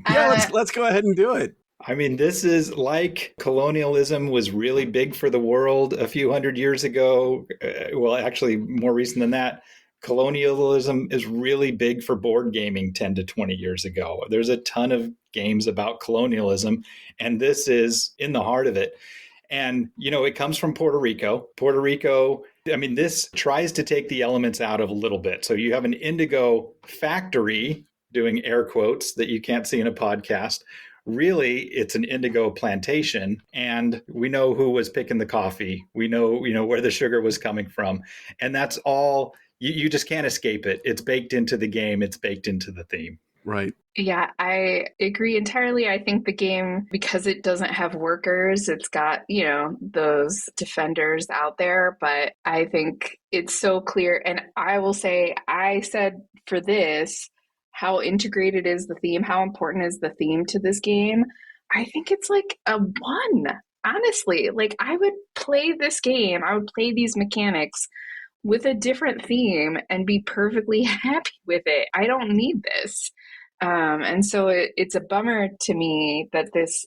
Yeah, let's go ahead and do it. I mean, this is like colonialism was really big for the world a few hundred years ago. Well, actually, more recent than that. Colonialism is really big for board gaming 10 to 20 years ago. There's a ton of games about colonialism, and this is in the heart of it. And, it comes from Puerto Rico. Puerto Rico, I mean, this tries to take the elements out of a little bit. So you have an indigo factory, doing air quotes that you can't see in a podcast. Really, it's an indigo plantation, and we know who was picking the coffee. We know, where the sugar was coming from. And that's all, you just can't escape it. It's baked into the game. It's baked into the theme. Right. Yeah, I agree entirely. I think the game, because it doesn't have workers, it's got, those defenders out there, but I think it's so clear. And I will say, I said for this, how integrated is the theme? How important is the theme to this game? I think it's like a 1. Honestly, like I would play this game, I would play these mechanics with a different theme and be perfectly happy with it. I don't need this. And so it's a bummer to me that this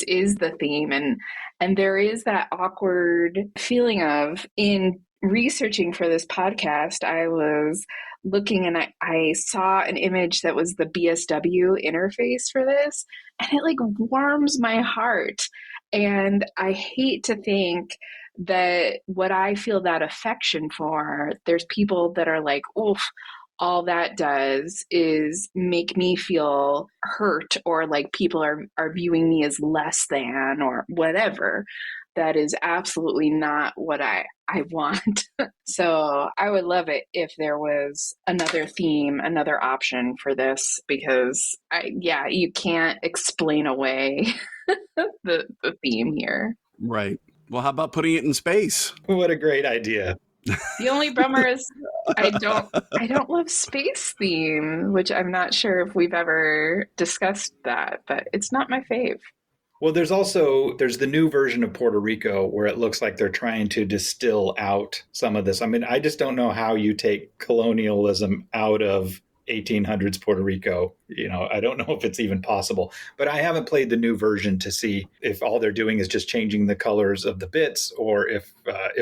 is the theme. And there is that awkward feeling of, in researching for this podcast, I was looking and I saw an image that was the BSW interface for this, and it like warms my heart. And I hate to think that what I feel that affection for, there's people that are like, oof, all that does is make me feel hurt, or like people are viewing me as less than or whatever. That is absolutely not what I want. So I would love it if there was another theme, another option for this, because you can't explain away the theme here. Right. Well, how about putting it in space? What a great idea. The only bummer is I don't love space theme, which I'm not sure if we've ever discussed that, but it's not my fave. Well, there's the new version of Puerto Rico where it looks like they're trying to distill out some of this. I mean, I just don't know how you take colonialism out of 1800s Puerto Rico. I don't know if it's even possible, but I haven't played the new version to see if all they're doing is just changing the colors of the bits, or if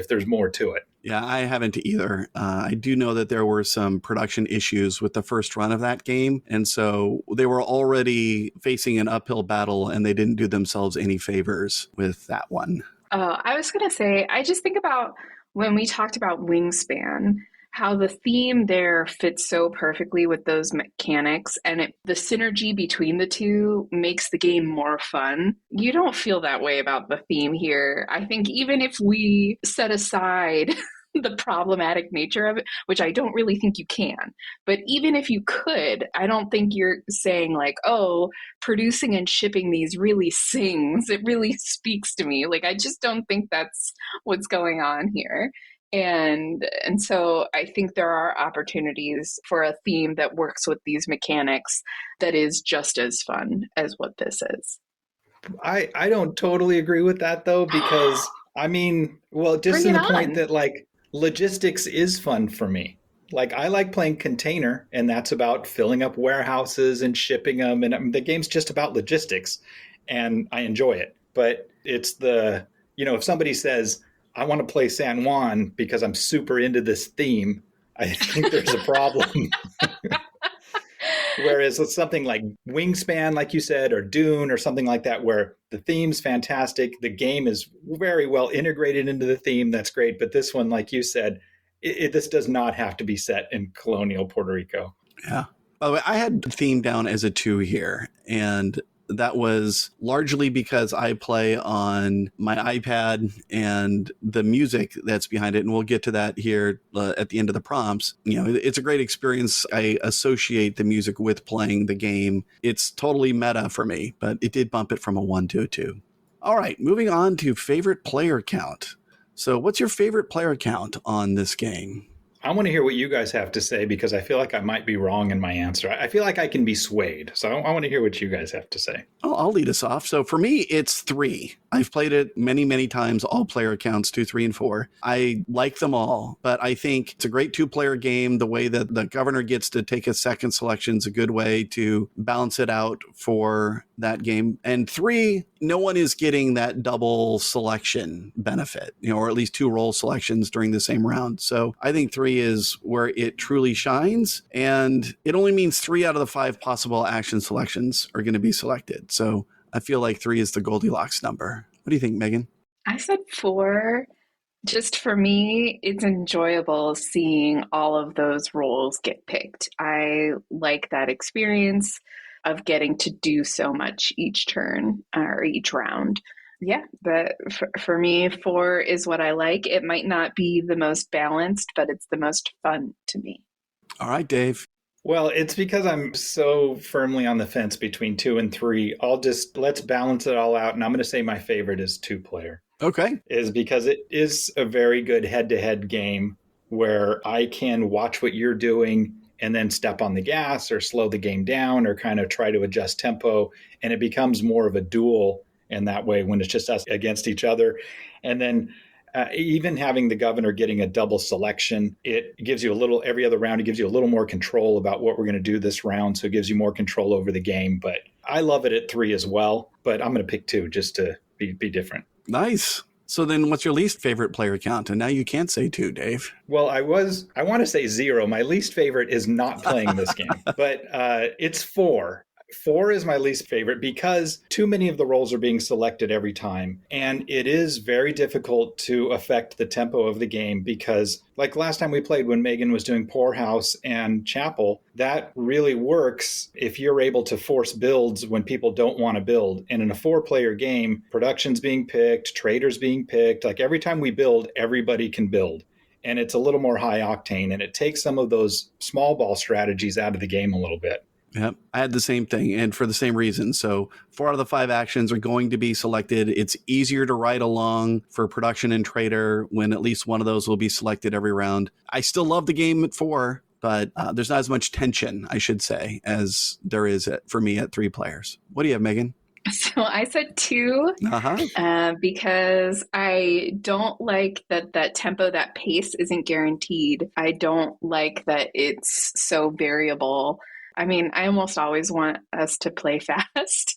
there's more to it. Yeah, I haven't either. I do know that there were some production issues with the first run of that game. And so they were already facing an uphill battle, and they didn't do themselves any favors with that one. I was going to say, I just think about when we talked about Wingspan, how the theme there fits so perfectly with those mechanics, and the synergy between the two makes the game more fun. You don't feel that way about the theme here. I think even if we set aside the problematic nature of it, which I don't really think you can, but even if you could, I don't think you're saying like, oh, producing and shipping these really sings. It really speaks to me. Like, I just don't think that's what's going on here. And so I think there are opportunities for a theme that works with these mechanics that is just as fun as what this is. I don't totally agree with that, though, because I mean, well, just in the point that like logistics is fun for me. Like, I like playing container, and that's about filling up warehouses and shipping them. And the game's just about logistics, and I enjoy it. But it's if somebody says, I want to play San Juan because I'm super into this theme, I think there's a problem. Whereas with something like Wingspan, like you said, or Dune or something like that, where the theme's fantastic, the game is very well integrated into the theme, that's great. But this one, like you said, this does not have to be set in colonial Puerto Rico. Yeah. By the way, I had theme down as a 2 here, and that was largely because I play on my iPad and the music that's behind it. And we'll get to that here at the end of the prompts. It's a great experience. I associate the music with playing the game. It's totally meta for me, but it did bump it from a 1 to a 2. All right, moving on to favorite player count. So what's your favorite player count on this game? I want to hear what you guys have to say because I feel like I might be wrong in my answer. I feel like I can be swayed. So I want to hear what you guys have to say. I'll lead us off. So for me, it's 3. I've played it many, many times, all player accounts, 2, 3, and 4. I like them all, but I think it's a great 2-player game. The way that the governor gets to take a second selection is a good way to balance it out for that game. And 3, no one is getting that double selection benefit, or at least 2 role selections during the same round. So I think 3 is where it truly shines. And it only means 3 out of the 5 possible action selections are going to be selected. So I feel like 3 is the Goldilocks number. What do you think, Megan? I said 4. Just for me, it's enjoyable seeing all of those roles get picked. I like that experience of getting to do so much each turn or each round. Yeah, but for me, 4 is what I like. It might not be the most balanced, but it's the most fun to me. All right, Dave. Well, it's because I'm so firmly on the fence between 2 and 3. Let's balance it all out. And I'm going to say my favorite is 2-player. Okay. Is because it is a very good head-to-head game where I can watch what you're doing and then step on the gas or slow the game down or kind of try to adjust tempo. And it becomes more of a duel in that way when it's just us against each other. And then even having the governor getting a double selection, it gives you every other round, it gives you a little more control about what we're going to do this round. So it gives you more control over the game. But I love it at 3 as well. But I'm going to pick 2 just to be different. Nice. So then what's your least favorite player count? And now you can't say 2, Dave. Well, I want to say 0. My least favorite is not playing this game, but it's 4. 4 is my least favorite because too many of the roles are being selected every time. And it is very difficult to affect the tempo of the game because like last time we played when Megan was doing Poorhouse and Chapel, that really works if you're able to force builds when people don't want to build. And in a 4-player game, production's being picked, traders being picked. Like every time we build, everybody can build. And it's a little more high octane and it takes some of those small ball strategies out of the game a little bit. Yep, I had the same thing, and for the same reason. So 4 out of the 5 actions are going to be selected. It's easier to ride along for production and trader when at least one of those will be selected every round. I still love the game at 4, but there's not as much tension, I should say, as there is for me at 3 players. What do you have, Megan? So I said 2 because I don't like that tempo, that pace isn't guaranteed. I don't like that it's so variable. I mean, I almost always want us to play fast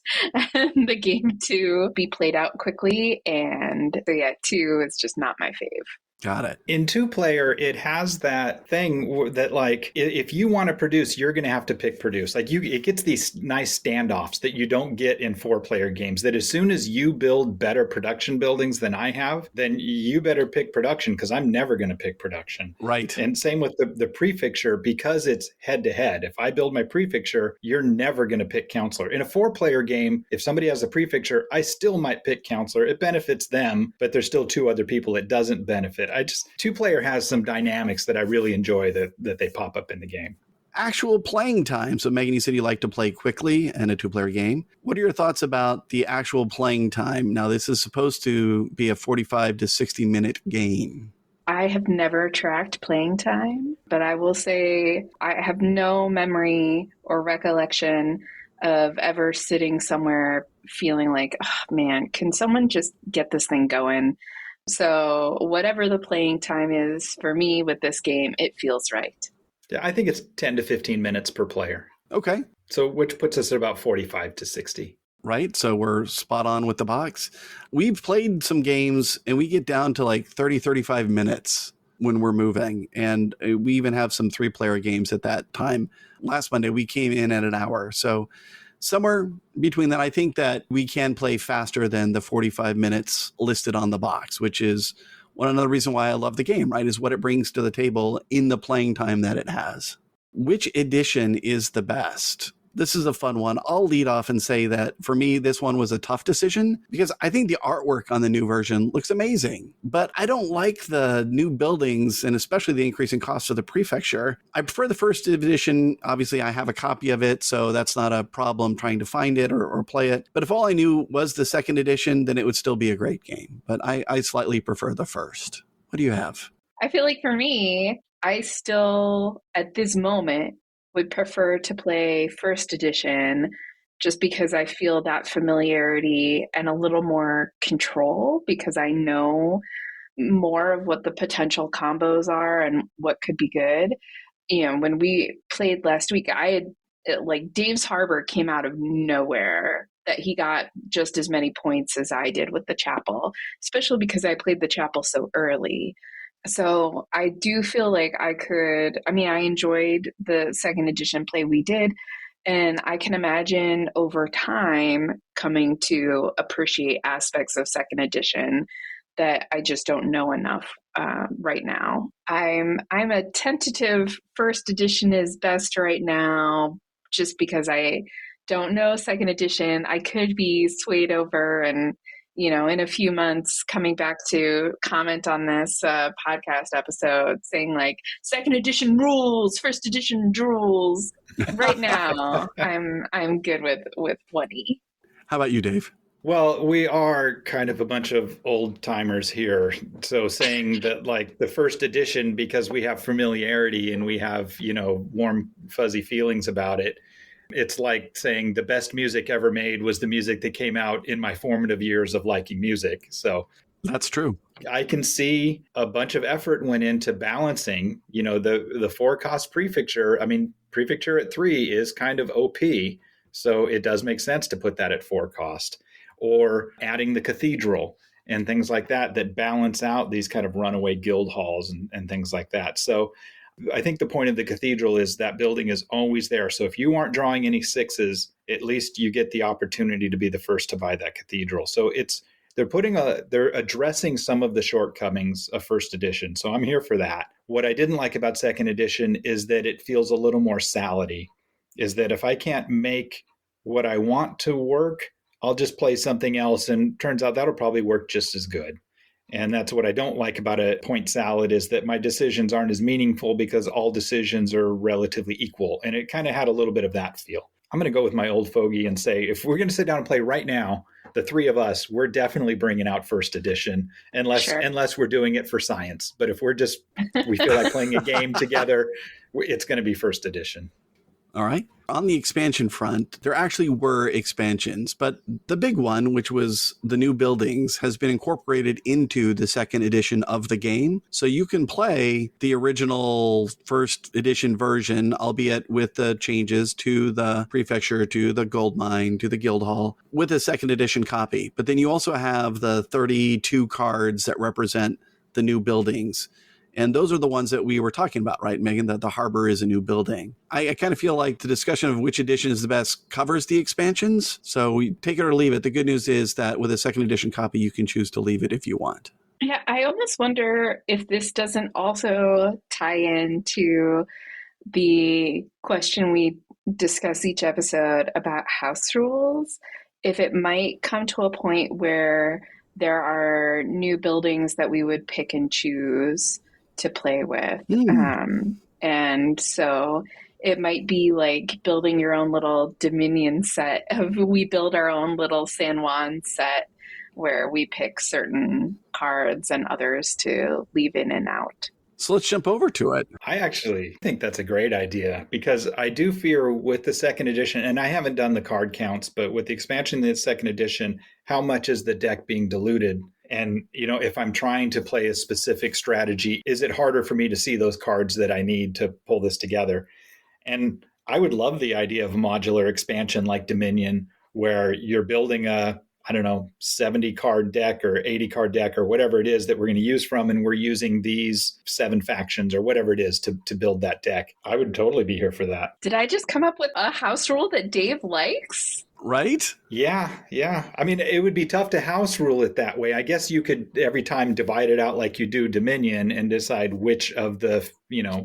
and the game to be played out quickly. And so yeah, 2 is just not my fave. Got it. In 2-player, it has that thing that like, if you want to produce, you're going to have to pick produce. Like it gets these nice standoffs that you don't get in 4-player games, that as soon as you build better production buildings than I have, then you better pick production because I'm never going to pick production. Right. And same with the prefixture, because it's head to head. If I build my prefixture, you're never going to pick counselor. In a 4-player game, if somebody has a prefixture, I still might pick counselor. It benefits them, but there's still 2 other people it doesn't benefit. 2-player has some dynamics that I really enjoy that they pop up in the game. Actual playing time. So Megan, you said you like to play quickly in a 2-player game. What are your thoughts about the actual playing time? Now, this is supposed to be a 45 to 60 minute game. I have never tracked playing time, but I will say I have no memory or recollection of ever sitting somewhere feeling like, oh, man, can someone just get this thing going? So whatever the playing time is for me with this game, it feels right. Yeah, I think it's 10 to 15 minutes per player. Okay. So which puts us at about 45 to 60. Right. So we're spot on with the box. We've played some games and we get down to like 30, 35 minutes when we're moving. And we even have some 3-player games at that time. Last Monday, we came in at an hour. So somewhere between that, I think that we can play faster than the 45 minutes listed on the box, which is another reason why I love the game, right, is what it brings to the table in the playing time that it has. Which edition is the best? This is a fun one. I'll lead off and say that for me, this one was a tough decision because I think the artwork on the new version looks amazing, but I don't like the new buildings and especially the increasing cost of the prefecture. I prefer the first edition. Obviously, I have a copy of it, so that's not a problem trying to find it or play it. But if all I knew was the second edition, then it would still be a great game. But I slightly prefer the first. What do you have? I feel like for me, I still, at this moment, would prefer to play first edition just because I feel that familiarity and a little more control because I know more of what the potential combos are and what could be good. When we played last week, Dave's Harbor came out of nowhere that he got just as many points as I did with the chapel, especially because I played the chapel so early. So I do feel like I enjoyed the second edition play we did, and I can imagine over time coming to appreciate aspects of second edition that I just don't know enough right now. I'm a tentative first edition is best right now, just because I don't know second edition. I could be swayed over and in a few months coming back to comment on this podcast episode saying like second edition rules, first edition rules. Right now, I'm good with 1E. How about you, Dave? Well, we are kind of a bunch of old timers here. So saying that like the first edition, because we have familiarity and we have, warm, fuzzy feelings about it. It's like saying the best music ever made was the music that came out in my formative years of liking music. So that's true. I can see a bunch of effort went into balancing, the 4-cost prefecture. I mean, prefecture at 3 is kind of OP. So it does make sense to put that at 4 cost, or adding the cathedral and things like that balance out these kind of runaway guild halls and things like that. So I think the point of the cathedral is that building is always there. So if you aren't drawing any 6s, at least you get the opportunity to be the first to buy that cathedral. So they're addressing some of the shortcomings of first edition. So I'm here for that. What I didn't like about second edition is that it feels a little more salady, is that if I can't make what I want to work, I'll just play something else. And turns out that'll probably work just as good. And that's what I don't like about a point salad, is that my decisions aren't as meaningful because all decisions are relatively equal. And it kind of had a little bit of that feel. I'm going to go with my old fogey and say, if we're going to sit down and play right now, the 3 of us, we're definitely bringing out first edition, unless we're doing it for science. But if we feel like playing a game together, it's going to be first edition. All right. On the expansion front, there actually were expansions, but the big one, which was the new buildings, has been incorporated into the second edition of the game. So you can play the original first edition version, albeit with the changes to the prefecture, to the gold mine, to the guild hall, with a second edition copy. But then you also have the 32 cards that represent the new buildings. And those are the ones that we were talking about, right, Megan, that the harbor is a new building. I kind of feel like the discussion of which edition is the best covers the expansions. So we take it or leave it. The good news is that with a second edition copy, you can choose to leave it if you want. Yeah, I almost wonder if this doesn't also tie into the question we discuss each episode about house rules, if it might come to a point where there are new buildings that we would pick and choose to play with. And so it might be like building your own little Dominion set we build our own little San Juan set where we pick certain cards and others to leave in and out. So let's jump over to it. I actually think that's a great idea, because I do fear with the second edition, and I haven't done the card counts, but with the expansion in the second edition, how much is the deck being diluted? And, if I'm trying to play a specific strategy, is it harder for me to see those cards that I need to pull this together? And I would love the idea of a modular expansion like Dominion, where you're building a 70 card deck or 80 card deck or whatever it is that we're going to use from, and we're using these 7 factions or whatever it is to build that deck. I would totally be here for that. Did I just come up with a house rule that Dave likes? right? Yeah. I mean, it would be tough to house rule it that way. I guess you could every time divide it out like you do Dominion and decide which of the,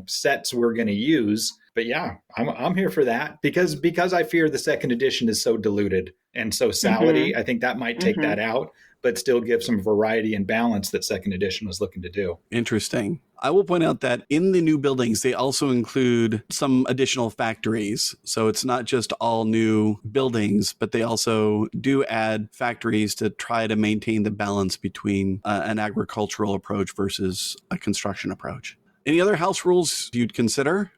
sets we're going to use. But yeah, I'm here for that because I fear the second edition is so diluted and so salady. Mm-hmm. I think that might take that out, but still give some variety and balance that second edition was looking to do. Interesting. I will point out that in the new buildings, they also include some additional factories. So it's not just all new buildings, but they also do add factories to try to maintain the balance between an agricultural approach versus a construction approach. Any other house rules you'd consider?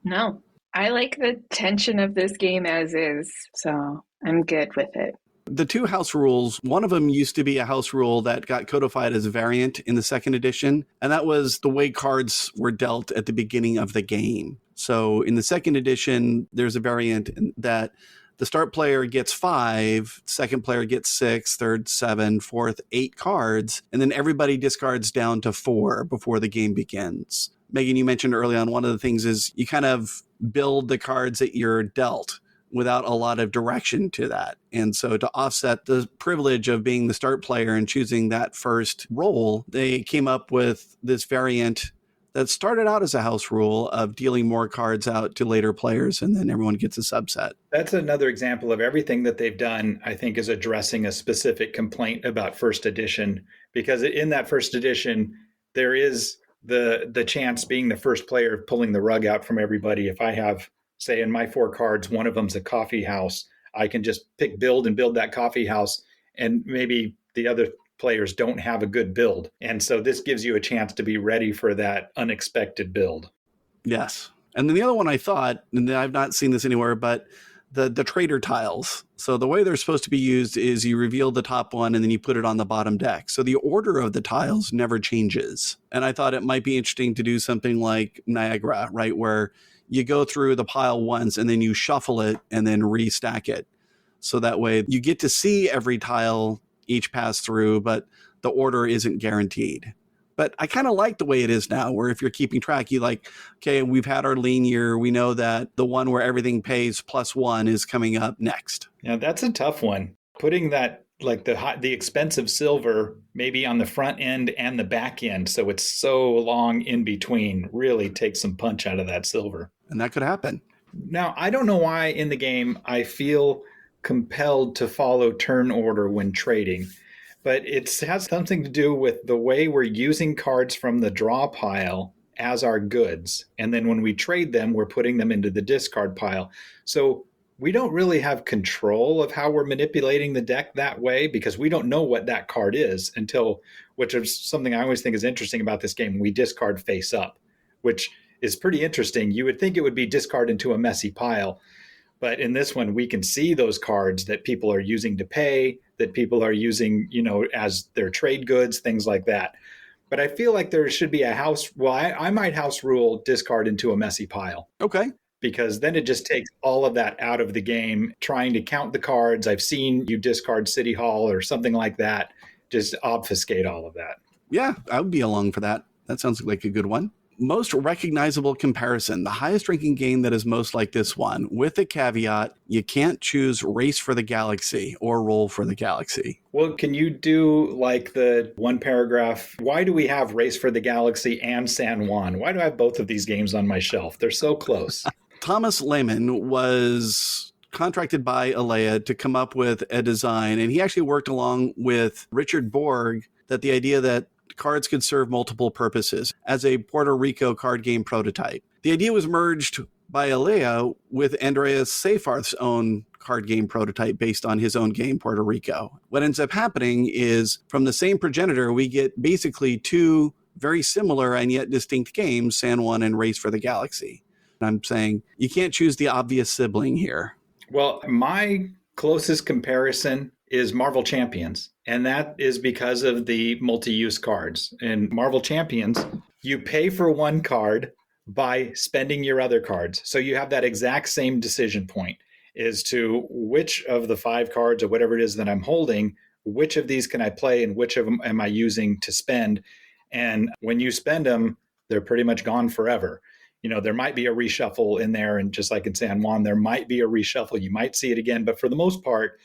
No, I like the tension of this game as is, so I'm good with it. The two house rules, one of them used to be a house rule that got codified as a variant in the second edition, and that was the way cards were dealt at the beginning of the game. So in the second edition, there's a variant that the start player gets 5, second player gets 6, third 7, fourth 8 cards, and then everybody discards down to 4 before the game begins. Megan, you mentioned early on, one of the things is you kind of build the cards that you're dealt without a lot of direction to that. And so to offset the privilege of being the start player and choosing that first roll, they came up with this variant that started out as a house rule of dealing more cards out to later players, and then everyone gets a subset. That's another example of everything that they've done, I think, is addressing a specific complaint about first edition, because in that first edition, there is the chance, being the first player, of pulling the rug out from everybody. If I have, say, in my 4 cards, one of them's a coffee house, I can just pick build and build that coffee house, and maybe the other players don't have a good build. And so this gives you a chance to be ready for that unexpected build. Yes. And then the other one I thought, and I've not seen this anywhere, but the trader tiles. So the way they're supposed to be used is you reveal the top one and then you put it on the bottom deck. So the order of the tiles never changes. And I thought it might be interesting to do something like Niagara, right? Where you go through the pile once and then you shuffle it and then restack it. So that way you get to see every tile each pass through, but the order isn't guaranteed. But I kind of like the way it is now, where if you're keeping track, you like, okay, we've had our lean year. We know that the one where everything pays +1 is coming up next. Yeah, that's a tough one. Putting that, like the expensive silver, maybe on the front end and the back end, so it's so long in between, really takes some punch out of that silver. And that could happen. Now, I don't know why in the game I feel compelled to follow turn order when trading, but it has something to do with the way we're using cards from the draw pile as our goods. And then when we trade them, we're putting them into the discard pile. So we don't really have control of how we're manipulating the deck that way, because we don't know what that card is until, which is something I always think is interesting about this game, we discard face up, which is pretty interesting. You would think it would be discard into a messy pile. But in this one, we can see those cards that people are using to pay, that people are using, as their trade goods, things like that. But I feel like there should be a house. Well, I might house rule discard into a messy pile. Okay. Because then it just takes all of that out of the game. Trying to count the cards. I've seen you discard City Hall or something like that. Just obfuscate all of that. Yeah, I would be along for that. That sounds like a good one. Most recognizable comparison, the highest ranking game that is most like this one, with a caveat, you can't choose Race for the Galaxy or Roll for the Galaxy. Well, can you do like the one paragraph? Why do we have Race for the Galaxy and San Juan? Why do I have both of these games on my shelf? They're so close. Thomas Lehman was contracted by Alea to come up with a design, and he actually worked along with Richard Borg that the idea that cards could serve multiple purposes as a Puerto Rico card game prototype. The idea was merged by Alea with Andreas Seyfarth's own card game prototype based on his own game, Puerto Rico. What ends up happening is from the same progenitor, we get basically 2 very similar and yet distinct games, San Juan and Race for the Galaxy. And I'm saying you can't choose the obvious sibling here. Well, my closest comparison is Marvel Champions. And that is because of the multi-use cards. In Marvel Champions, you pay for one card by spending your other cards. So you have that exact same decision point as to which of the 5 cards or whatever it is that I'm holding, which of these can I play and which of them am I using to spend? And when you spend them, they're pretty much gone forever. There might be a reshuffle in there, and just like in San Juan, there might be a reshuffle. You might see it again, but for the most part,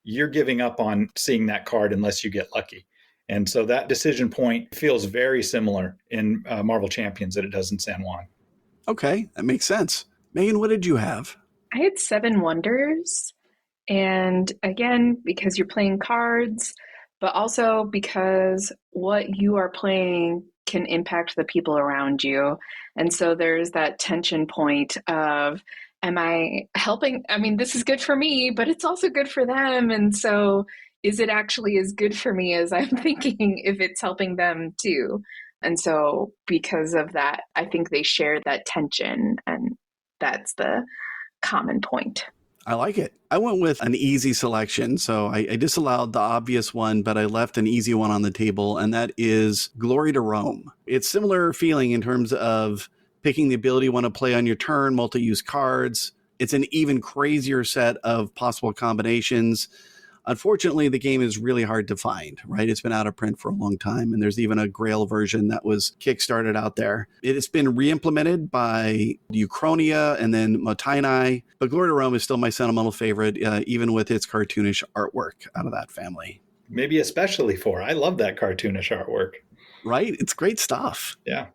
you're giving up on seeing that card unless you get lucky. And so that decision point feels very similar in Marvel Champions that it does in San Juan. Okay, that makes sense. Megan, what did you have? I had Seven Wonders. And again, because you're playing cards, but also because what you are playing can impact the people around you. And so there's that tension point of, am I helping? I mean, this is good for me, but it's also good for them. And so is it actually as good for me as I'm thinking if it's helping them too? And so because of that, I think they share that tension, and that's the common point. I like it. I went with an easy selection. So I disallowed the obvious one, but I left an easy one on the table, and that is Glory to Rome. It's similar feeling in terms of picking the ability you want to play on your turn, multi-use cards. It's an even crazier set of possible combinations. Unfortunately, the game is really hard to find, right? It's been out of print for a long time, and there's even a Grail version that was kickstarted out there. It has been re-implemented by Uchronia and then Motainai, but Glory to Rome is still my sentimental favorite, even with its cartoonish artwork out of that family. Maybe especially I love that cartoonish artwork. Right? It's great stuff. Yeah.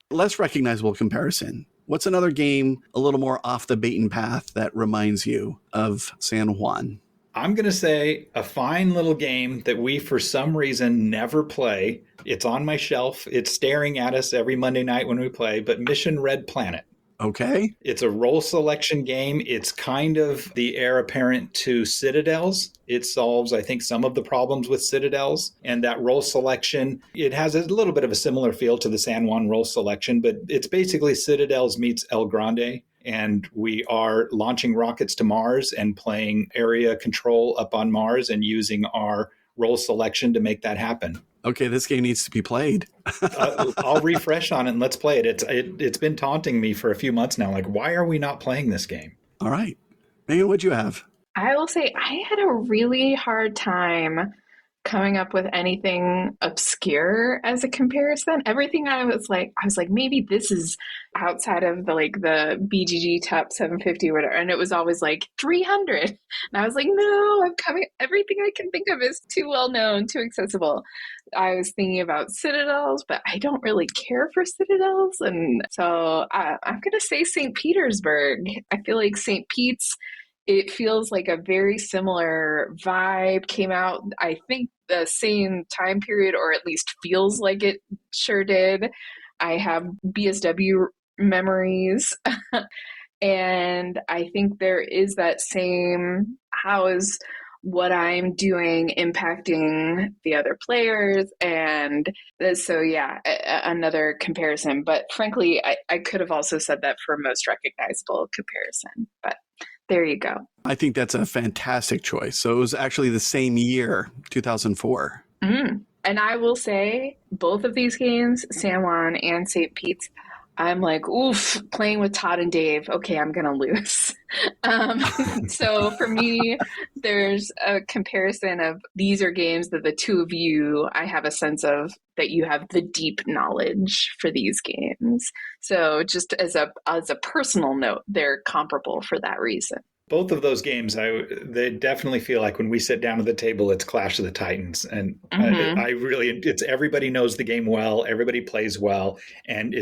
Less recognizable comparison. What's another game a little more off the beaten path that reminds you of San Juan? I'm going to say a fine little game that we, for some reason, never play. It's on my shelf. It's staring at us every Monday night when we play, but Mission Red Planet. Okay. It's a role selection game. It's kind of the heir apparent to Citadels. It solves, I think, some of the problems with Citadels. And that role selection, it has a little bit of a similar feel to the San Juan role selection, but it's basically Citadels meets El Grande. And we are launching rockets to Mars and playing area control up on Mars and using our role selection to make that happen. Okay, this game needs to be played. I'll refresh on it and let's play it. It's been taunting me for a few months now. Like, why are we not playing this game? All right. Megan, what'd you have? I will say I had a really hard time coming up with anything obscure as a comparison. Everything I was like, maybe this is outside of the BGG top 750 or whatever. And it was always like 300. And I was like, no, everything I can think of is too well known, too accessible. I was thinking about Citadels, but I don't really care for Citadels. And so I'm going to say St. Petersburg. I feel like St. Pete's, it feels like a very similar vibe, came out, I think, the same time period, or at least feels like it sure did. I have BSW memories. And I think there is that same, how is what I'm doing impacting the other players? And so, yeah, another comparison. But frankly, I could have also said that for most recognizable comparison. But there you go. I think that's a fantastic choice. So it was actually the same year, 2004. And I will say both of these games, San Juan and St. Pete's, I'm like, oof, playing with Todd and Dave. Okay, I'm going to lose. So for me, there's a comparison of these are games that the two of you, I have a sense of that you have the deep knowledge for these games. So just as a personal note, they're comparable for that reason. Both of those games, they definitely feel like when we sit down at the table, it's Clash of the Titans. And it's everybody knows the game well, everybody plays well, and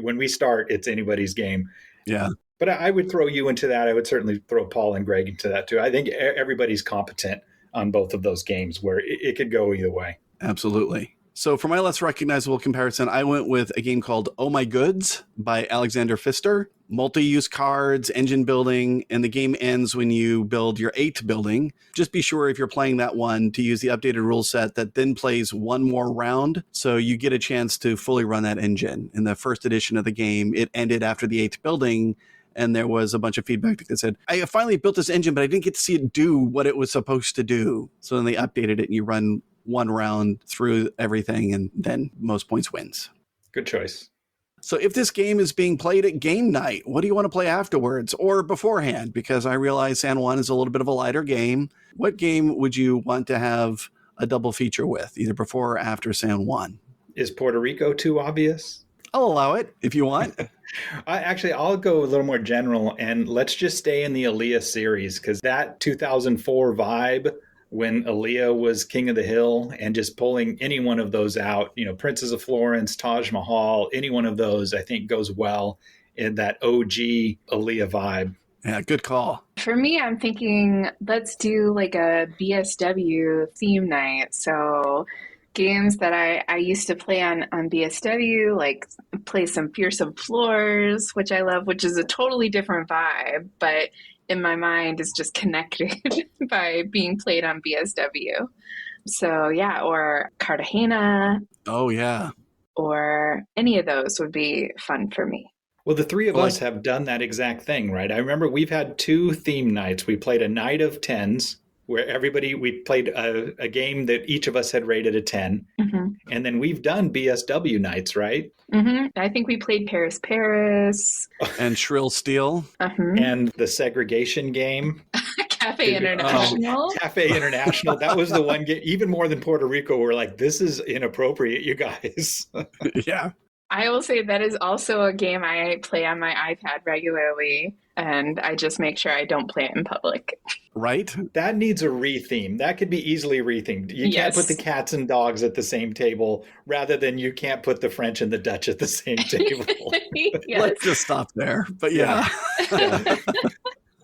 when we start, it's anybody's game. Yeah. But I would throw you into that. I would certainly throw Paul and Greg into that too. I think everybody's competent on both of those games where it could go either way. Absolutely. So for my less recognizable comparison, I went with a game called Oh My Goods by Alexander Pfister. Multi-use cards, engine building, and the game ends when you build your 8th building. Just be sure if you're playing that one to use the updated rule set that then plays one more round, so you get a chance to fully run that engine. In the first edition of the game, it ended after the 8th building, and there was a bunch of feedback that said, I finally built this engine, but I didn't get to see it do what it was supposed to do. So then they updated it, and you run one round through everything, and then most points wins. Good choice. So if this game is being played at game night, what do you want to play afterwards or beforehand? Because I realize San Juan is a little bit of a lighter game. What game would you want to have a double feature with, either before or after San Juan? Is Puerto Rico too obvious? I'll allow it if you want. I'll go a little more general, and let's just stay in the Aaliyah series, because that 2004 vibe when Aaliyah was King of the Hill, and just pulling any one of those out, Princess of Florence, Taj Mahal, any one of those, I think goes well in that OG Aaliyah vibe. Yeah, good call. For me, I'm thinking let's do like a BSW theme night. So games that I used to play on BSW, like play some Fearsome Floors, which I love, which is a totally different vibe, but in my mind is just connected by being played on BSW. So yeah, or Cartagena. Oh, yeah. Or any of those would be fun for me. Well, the three of us have done that exact thing, right? I remember we've had 2 theme nights. We played a night of 10s where we played a game that each of us had rated a 10. Mm-hmm. And then we've done BSW nights, right? Mm-hmm. I think we played Paris, Paris. And Shrill Steel. Uh-huh. And the segregation game. Cafe International. Cafe International. That was the one game, even more than Puerto Rico. We're like, this is inappropriate, you guys. Yeah. I will say that is also a game I play on my iPad regularly, and I just make sure I don't play it in public. Right? That needs a retheme. That could be easily rethemed. You can't put the cats and dogs at the same table, rather than you can't put the French and the Dutch at the same table. Yes. Let's just stop there. But yeah.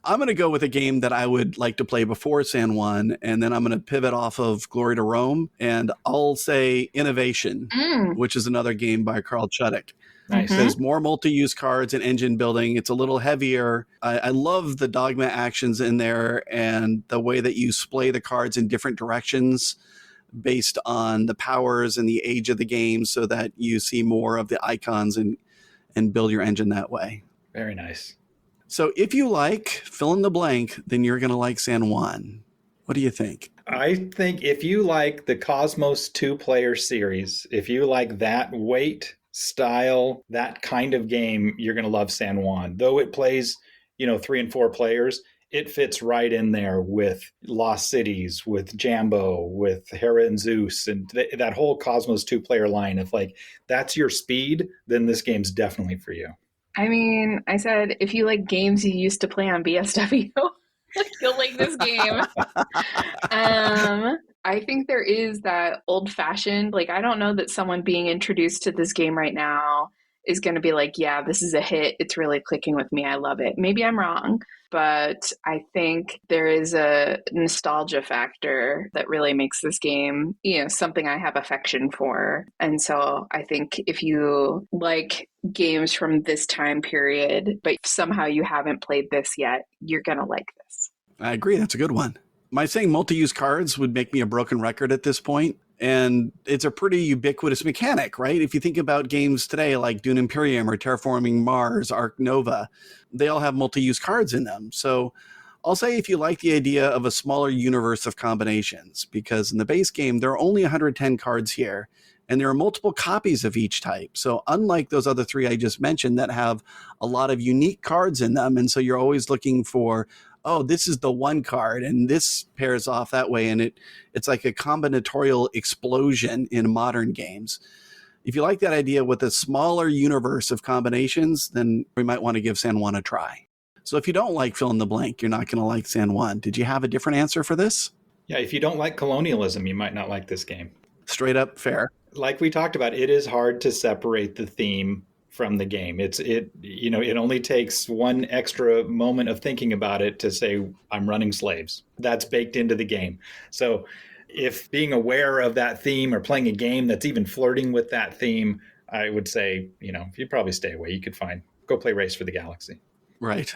I'm going to go with a game that I would like to play before San Juan, and then I'm going to pivot off of Glory to Rome, and I'll say Innovation, which is another game by Carl Chudik. Nice. There's more multi-use cards and engine building. It's a little heavier. I love the dogma actions in there and the way that you splay the cards in different directions based on the powers and the age of the game so that you see more of the icons and build your engine that way. Very nice. So if you like fill in the blank, then you're going to like San Juan. What do you think? I think if you like the Cosmos 2-player series, if you like that weight, style, that kind of game, you're going to love San Juan. Though it plays, 3 and 4 players, it fits right in there with Lost Cities, with Jambo, with Hera and Zeus, and that whole Cosmos 2-player line. If that's your speed, then this game's definitely for you. I mean, I said, if you like games you used to play on BSW, you'll like this game. I think there is that old-fashioned, I don't know that someone being introduced to this game right now is going to be like, yeah, this is a hit. It's really clicking with me. I love it. Maybe I'm wrong, but I think there is a nostalgia factor that really makes this game, something I have affection for. And so I think if you like games from this time period, but somehow you haven't played this yet, you're going to like this. I agree. That's a good one. My saying multi-use cards would make me a broken record at this point. And it's a pretty ubiquitous mechanic, right? If you think about games today like Dune Imperium or Terraforming Mars, Ark Nova, they all have multi-use cards in them. So I'll say if you like the idea of a smaller universe of combinations, because in the base game, there are only 110 cards here, and there are multiple copies of each type. So unlike those other 3 I just mentioned that have a lot of unique cards in them, and so you're always looking for, oh, this is the one card, and this pairs off that way, and it's like a combinatorial explosion in modern games. If you like that idea with a smaller universe of combinations, then we might want to give San Juan a try. So if you don't like fill in the blank, you're not going to like San Juan. Did you have a different answer for this? Yeah, if you don't like colonialism, you might not like this game. Straight up fair. Like we talked about, it is hard to separate the theme from the game. It only takes one extra moment of thinking about it to say, I'm running slaves. That's baked into the game. So if being aware of that theme or playing a game that's even flirting with that theme, I would say, you'd probably stay away. You could go play Race for the Galaxy. Right.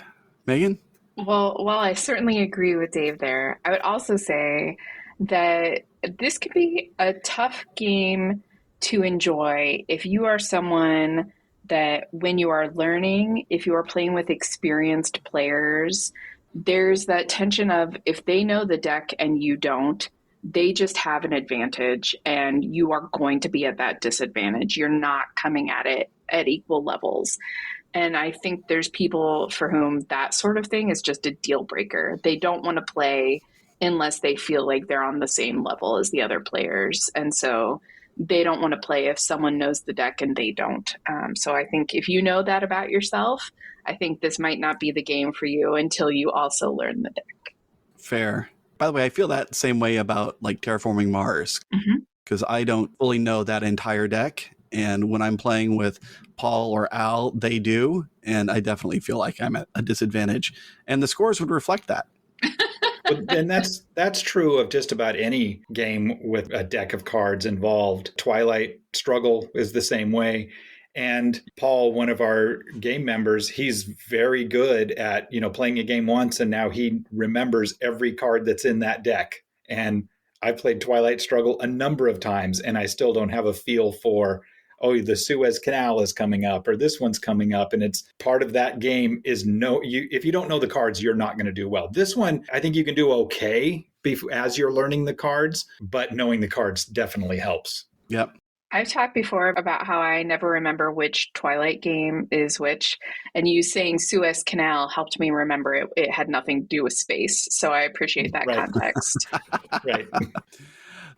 Megan? Well, while I certainly agree with Dave there, I would also say that this could be a tough game to enjoy if you are someone that when you are learning, if you are playing with experienced players, there's that tension of if they know the deck and you don't, they just have an advantage and you are going to be at that disadvantage. You're not coming at it at equal levels. And I think there's people for whom that sort of thing is just a deal breaker. They don't want to play unless they feel like they're on the same level as the other players. And so they don't want to play if someone knows the deck and they don't. So I think if you know that about yourself, I think this might not be the game for you until you also learn the deck. Fair. By the way, I feel that same way about like Terraforming Mars, because I don't fully know that entire deck. And when I'm playing with Paul or Al, they do. And I definitely feel like I'm at a disadvantage. And the scores would reflect that. And that's true of just about any game with a deck of cards involved. Twilight Struggle is the same way. And Paul, one of our game members, he's very good at, playing a game once, and now he remembers every card that's in that deck. And I've played Twilight Struggle a number of times, and I still don't have a feel for, the Suez Canal is coming up, or this one's coming up. And it's part of that game is if you don't know the cards, you're not going to do well. This one, I think you can do okay as you're learning the cards, but knowing the cards definitely helps. Yep. I've talked before about how I never remember which Twilight game is which, and you saying Suez Canal helped me remember it had nothing to do with space. So I appreciate that context. Right.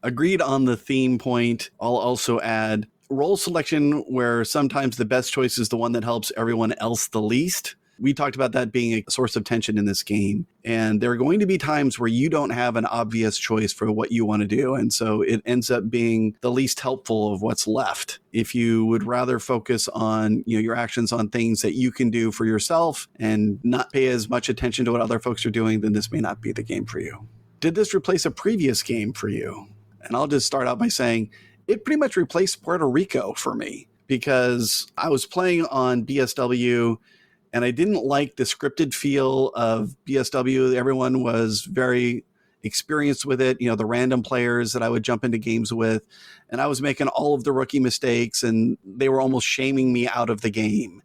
Agreed on the theme point. I'll also add role selection, where sometimes the best choice is the one that helps everyone else the least. We talked about that being a source of tension in this game. And there are going to be times where you don't have an obvious choice for what you want to do. And so it ends up being the least helpful of what's left. If you would rather focus on your actions on things that you can do for yourself and not pay as much attention to what other folks are doing, then this may not be the game for you. Did this replace a previous game for you? And I'll just start out by saying it pretty much replaced Puerto Rico for me, because I was playing on BSW and I didn't like the scripted feel of BSW. Everyone was very experienced with it, the random players that I would jump into games with. And I was making all of the rookie mistakes, and they were almost shaming me out of the game.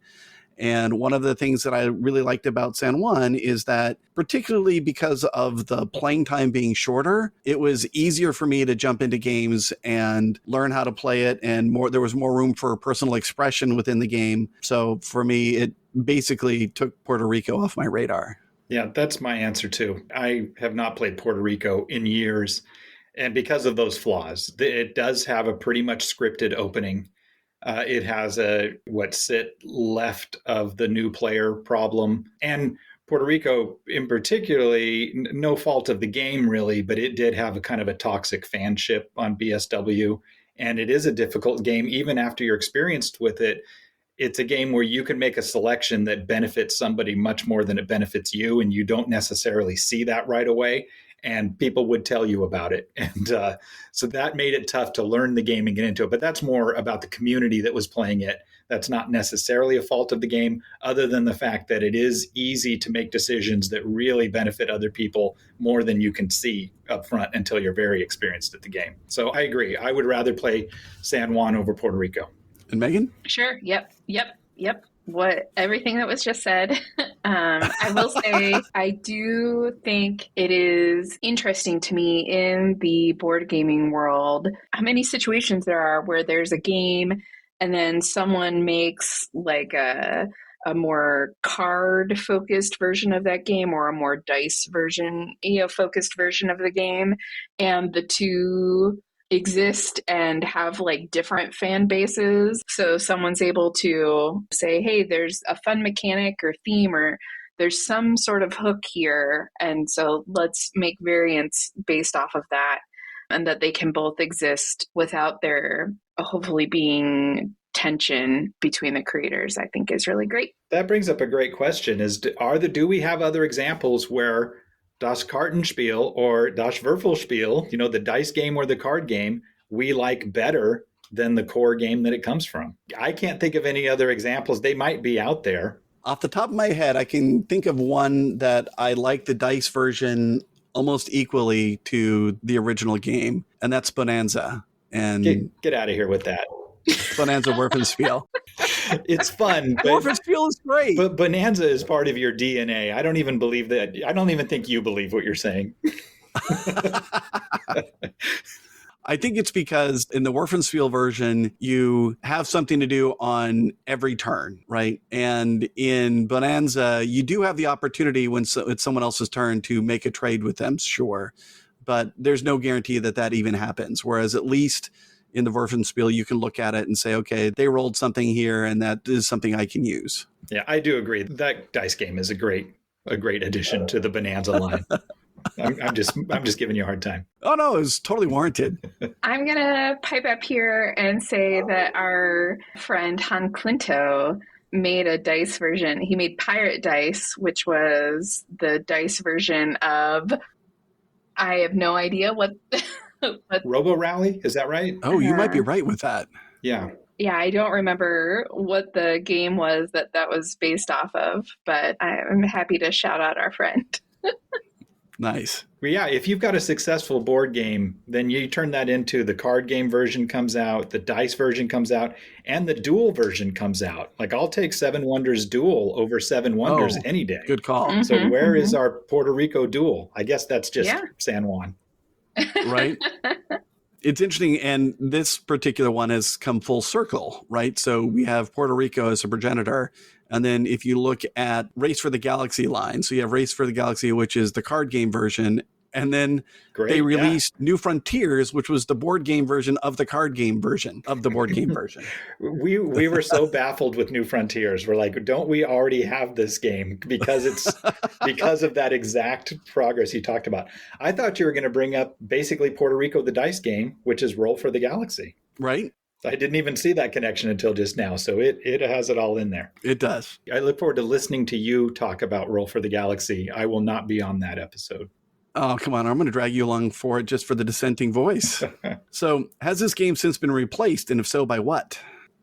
And one of the things that I really liked about San Juan is that, particularly because of the playing time being shorter, it was easier for me to jump into games and learn how to play it, and there was more room for personal expression within the game. So for me, it basically took Puerto Rico off my radar. Yeah, that's my answer too. I have not played Puerto Rico in years, and because of those flaws, it does have a pretty much scripted opening. It has what sit left of the new player problem. And Puerto Rico, in particularly, no fault of the game really, but it did have a kind of a toxic fanship on BSW. And it is a difficult game, even after you're experienced with it. It's a game where you can make a selection that benefits somebody much more than it benefits you, and you don't necessarily see that right away. And people would tell you about it. And so that made it tough to learn the game and get into it. But that's more about the community that was playing it. That's not necessarily a fault of the game, other than the fact that it is easy to make decisions that really benefit other people more than you can see up front until you're very experienced at the game. So I agree. I would rather play San Juan over Puerto Rico. And Megan? Sure. Yep. Everything that was just said. I will say, I do think it is interesting to me in the board gaming world how many situations there are where there's a game and then someone makes like a more card focused version of that game, or a more dice version, focused version of the game. And the two exist and have like different fan bases. So someone's able to say, hey, there's a fun mechanic or theme, or there's some sort of hook here. And so let's make variants based off of that. And that they can both exist without there hopefully being tension between the creators, I think is really great. That brings up a great question: do we have other examples where Das Kartenspiel or Das Würfelspiel, the dice game or the card game, we like better than the core game that it comes from? I can't think of any other examples. They might be out there. Off the top of my head, I can think of one that I like the dice version almost equally to the original game, and that's Bonanza. And get out of here with that. Bonanza Würfelspiel. It's fun. Würfelspiel is great. But Bonanza is part of your DNA. I don't even believe that. I don't even think you believe what you're saying. I think it's because in the Würfelspiel version, you have something to do on every turn, right? And in Bonanza, you do have the opportunity when it's someone else's turn to make a trade with them, sure. But there's no guarantee that even happens. Whereas at least in the Wurfenspiel, you can look at it and say, okay, they rolled something here and that is something I can use. Yeah, I do agree. That dice game is a great addition to the Bonanza line. I'm just giving you a hard time. Oh, no, it was totally warranted. I'm going to pipe up here and say that our friend Han Clinto made a dice version. He made Pirate Dice, which was the dice version of, I have no idea what Robo Rally, is that right? Oh, you might be right with that. Yeah. Yeah, I don't remember what the game was that was based off of, but I'm happy to shout out our friend. Nice. Well, yeah, if you've got a successful board game, then you turn that into the card game version comes out, the dice version comes out, and the duel version comes out. Like, I'll take Seven Wonders Duel over Seven Wonders any day. Good call. Mm-hmm, So where is our Puerto Rico duel? I guess that's just San Juan. Right? It's interesting, and this particular one has come full circle, right? So we have Puerto Rico as a progenitor, and then if you look at Race for the Galaxy line, so you have Race for the Galaxy, which is the card game version, and then they released New Frontiers, which was the board game version of the card game version of the board game version. We were so baffled with New Frontiers. We're like, don't we already have this game? Because it's because of that exact progress you talked about. I thought you were going to bring up basically Puerto Rico, the dice game, which is Roll for the Galaxy. Right. I didn't even see that connection until just now. So it has it all in there. It does. I look forward to listening to you talk about Roll for the Galaxy. I will not be on that episode. Oh, come on. I'm going to drag you along for it just for the dissenting voice. So has this game since been replaced? And if so, by what?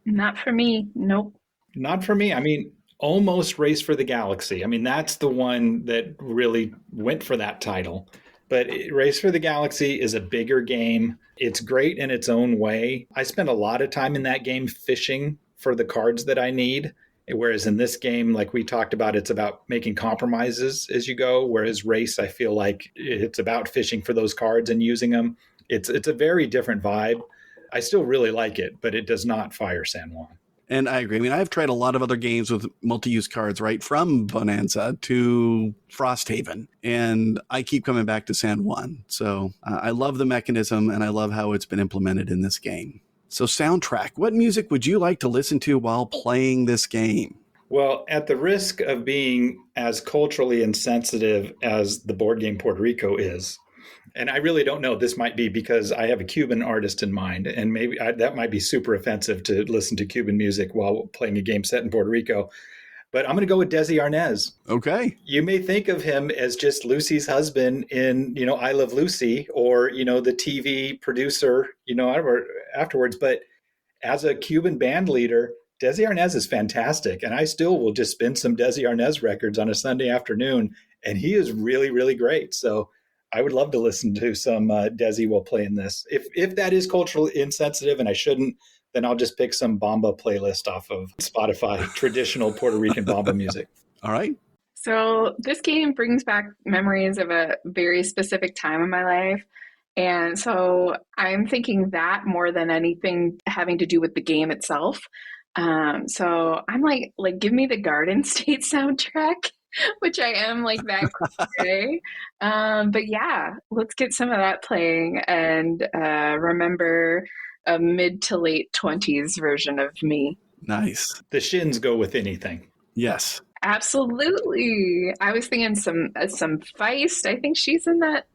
Not for me. Nope. Not for me. I mean, almost Race for the Galaxy. I mean, that's the one that really went for that title. But Race for the Galaxy is a bigger game. It's great in its own way. I spend a lot of time in that game fishing for the cards that I need. Whereas in this game, like we talked about, it's about making compromises as you go. Whereas Race, I feel like it's about fishing for those cards and using them. It's a very different vibe. I still really like it, but it does not fire San Juan. And I agree. I mean, I've tried a lot of other games with multi-use cards, right? From Bonanza to Frosthaven. And I keep coming back to San Juan. So I love the mechanism and I love how it's been implemented in this game. So soundtrack, what music would you like to listen to while playing this game? Well, at the risk of being as culturally insensitive as the board game Puerto Rico is, and I really don't know, this might be because I have a Cuban artist in mind, and maybe that might be super offensive to listen to Cuban music while playing a game set in Puerto Rico. But I'm going to go with Desi Arnaz. Okay. You may think of him as just Lucy's husband in, I Love Lucy, or, the TV producer, afterwards. But as a Cuban band leader, Desi Arnaz is fantastic. And I still will just spin some Desi Arnaz records on a Sunday afternoon. And he is really, really great. So I would love to listen to some Desi while playing this. If that is culturally insensitive and I shouldn't, then I'll just pick some Bamba playlist off of Spotify, traditional Puerto Rican Bamba music. All right. So this game brings back memories of a very specific time in my life. And so I'm thinking that more than anything having to do with the game itself. So I'm like, give me the Garden State soundtrack, which I am like that today. But yeah, let's get some of that playing and remember a mid to late 20s version of me. Nice. The shins go with anything. Yes. Absolutely. I was thinking some Feist. I think she's in that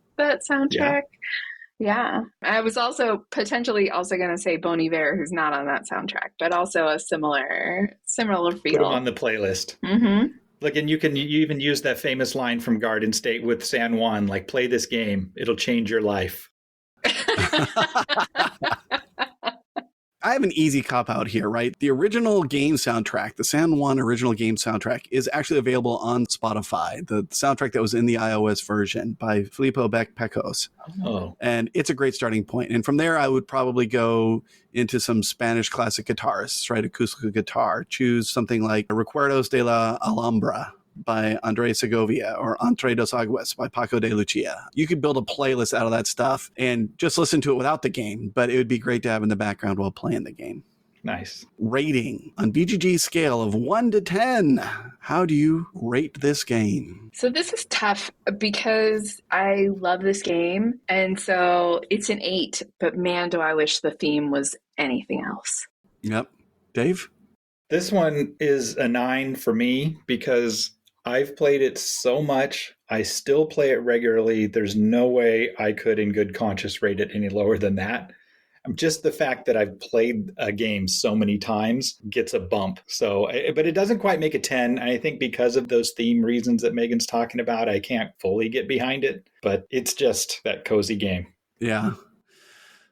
soundtrack. Yeah. I was also potentially going to say Bon Iver, who's not on that soundtrack, but also a similar feel. Put him on the playlist. Mm-hmm. Look, and you even use that famous line from Garden State with San Juan, like, play this game, it'll change your life. I have an easy cop out here, right? The original game soundtrack, the San Juan original game soundtrack, is actually available on Spotify. The soundtrack that was in the iOS version by Filippo Pecos. Oh. And it's a great starting point. And from there, I would probably go into some Spanish classic guitarists, right? Acústico guitar. Choose something like Recuerdos de la Alhambra by Andrés Segovia or Entre dos Aguas by Paco de Lucia. You could build a playlist out of that stuff and just listen to it without the game, but it would be great to have in the background while playing the game. Nice. Rating on BGG's scale of 1 to 10. How do you rate this game? So this is tough because I love this game. And so it's an 8, but man, do I wish the theme was anything else. Yep. Dave? This one is a 9 for me because I've played it so much. I still play it regularly. There's no way I could in good conscience rate it any lower than that. Just the fact that I've played a game so many times gets a bump. So, but it doesn't quite make a 10. I think because of those theme reasons that Megan's talking about, I can't fully get behind it, but it's just that cozy game. Yeah.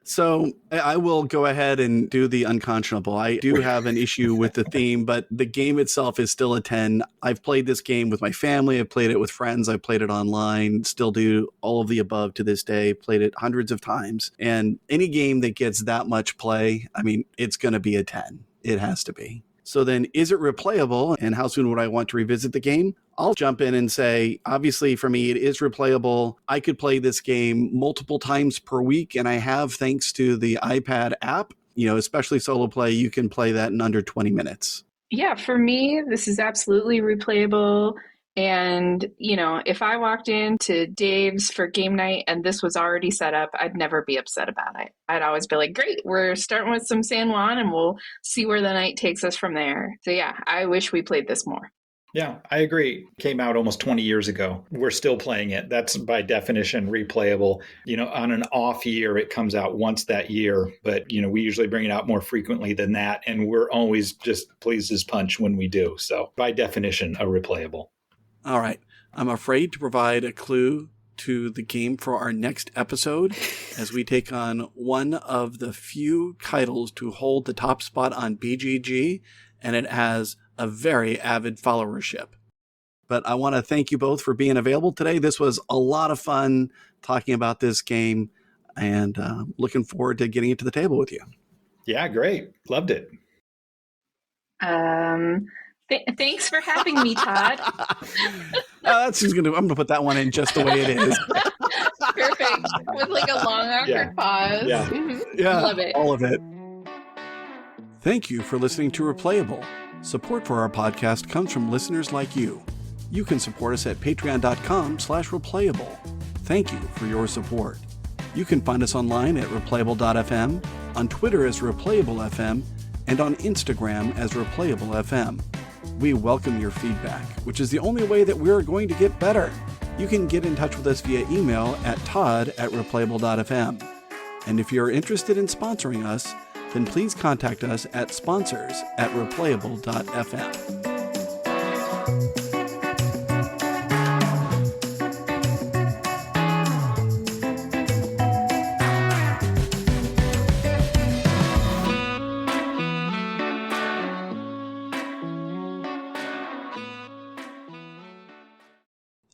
So I will go ahead and do the unconscionable. I do have an issue with the theme, but the game itself is still a 10. I've played this game with my family. I've played it with friends. I've played it online, still do all of the above to this day, played it hundreds of times. And any game that gets that much play, I mean, it's going to be a 10. It has to be. So then, is it replayable, and how soon would I want to revisit the game? I'll jump in and say, obviously for me, it is replayable. I could play this game multiple times per week, and I have, thanks to the iPad app, especially solo play, you can play that in under 20 minutes. Yeah, for me, this is absolutely replayable. And, if I walked into Dave's for game night and this was already set up, I'd never be upset about it. I'd always be like, great, we're starting with some San Juan and we'll see where the night takes us from there. So yeah, I wish we played this more. Yeah, I agree. Came out almost 20 years ago. We're still playing it. That's by definition replayable. On an off year, it comes out once that year, but we usually bring it out more frequently than that. And we're always just pleased as punch when we do. So by definition, a replayable. All right. I'm afraid to provide a clue to the game for our next episode as we take on one of the few titles to hold the top spot on BGG, and it has a very avid followership. But I want to thank you both for being available today. This was a lot of fun talking about this game, and looking forward to getting it to the table with you. Yeah, great. Loved it. Thanks for having me, Todd. I'm going to put that one in just the way it is. Perfect. With like a long awkward pause. Yeah. Yeah. Love it. All of it. Thank you for listening to Replayable. Support for our podcast comes from listeners like you. You can support us at patreon.com/replayable. Thank you for your support. You can find us online at replayable.fm, on Twitter as replayable.fm, and on Instagram as replayable.fm. We welcome your feedback, which is the only way that we're going to get better. You can get in touch with us via email at todd@replayable.fm. And if you're interested in sponsoring us, then please contact us at sponsors@replayable.fm.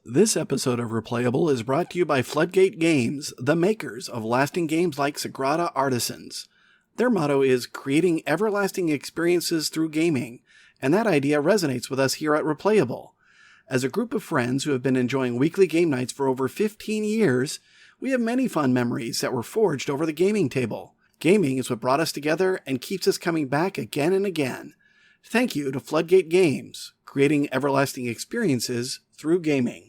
This episode of Replayable is brought to you by Floodgate Games, the makers of lasting games like Sagrada Artisans. Their motto is creating everlasting experiences through gaming, and that idea resonates with us here at Replayable. As a group of friends who have been enjoying weekly game nights for over 15 years, we have many fun memories that were forged over the gaming table. Gaming is what brought us together and keeps us coming back again and again. Thank you to Floodgate Games, creating everlasting experiences through gaming.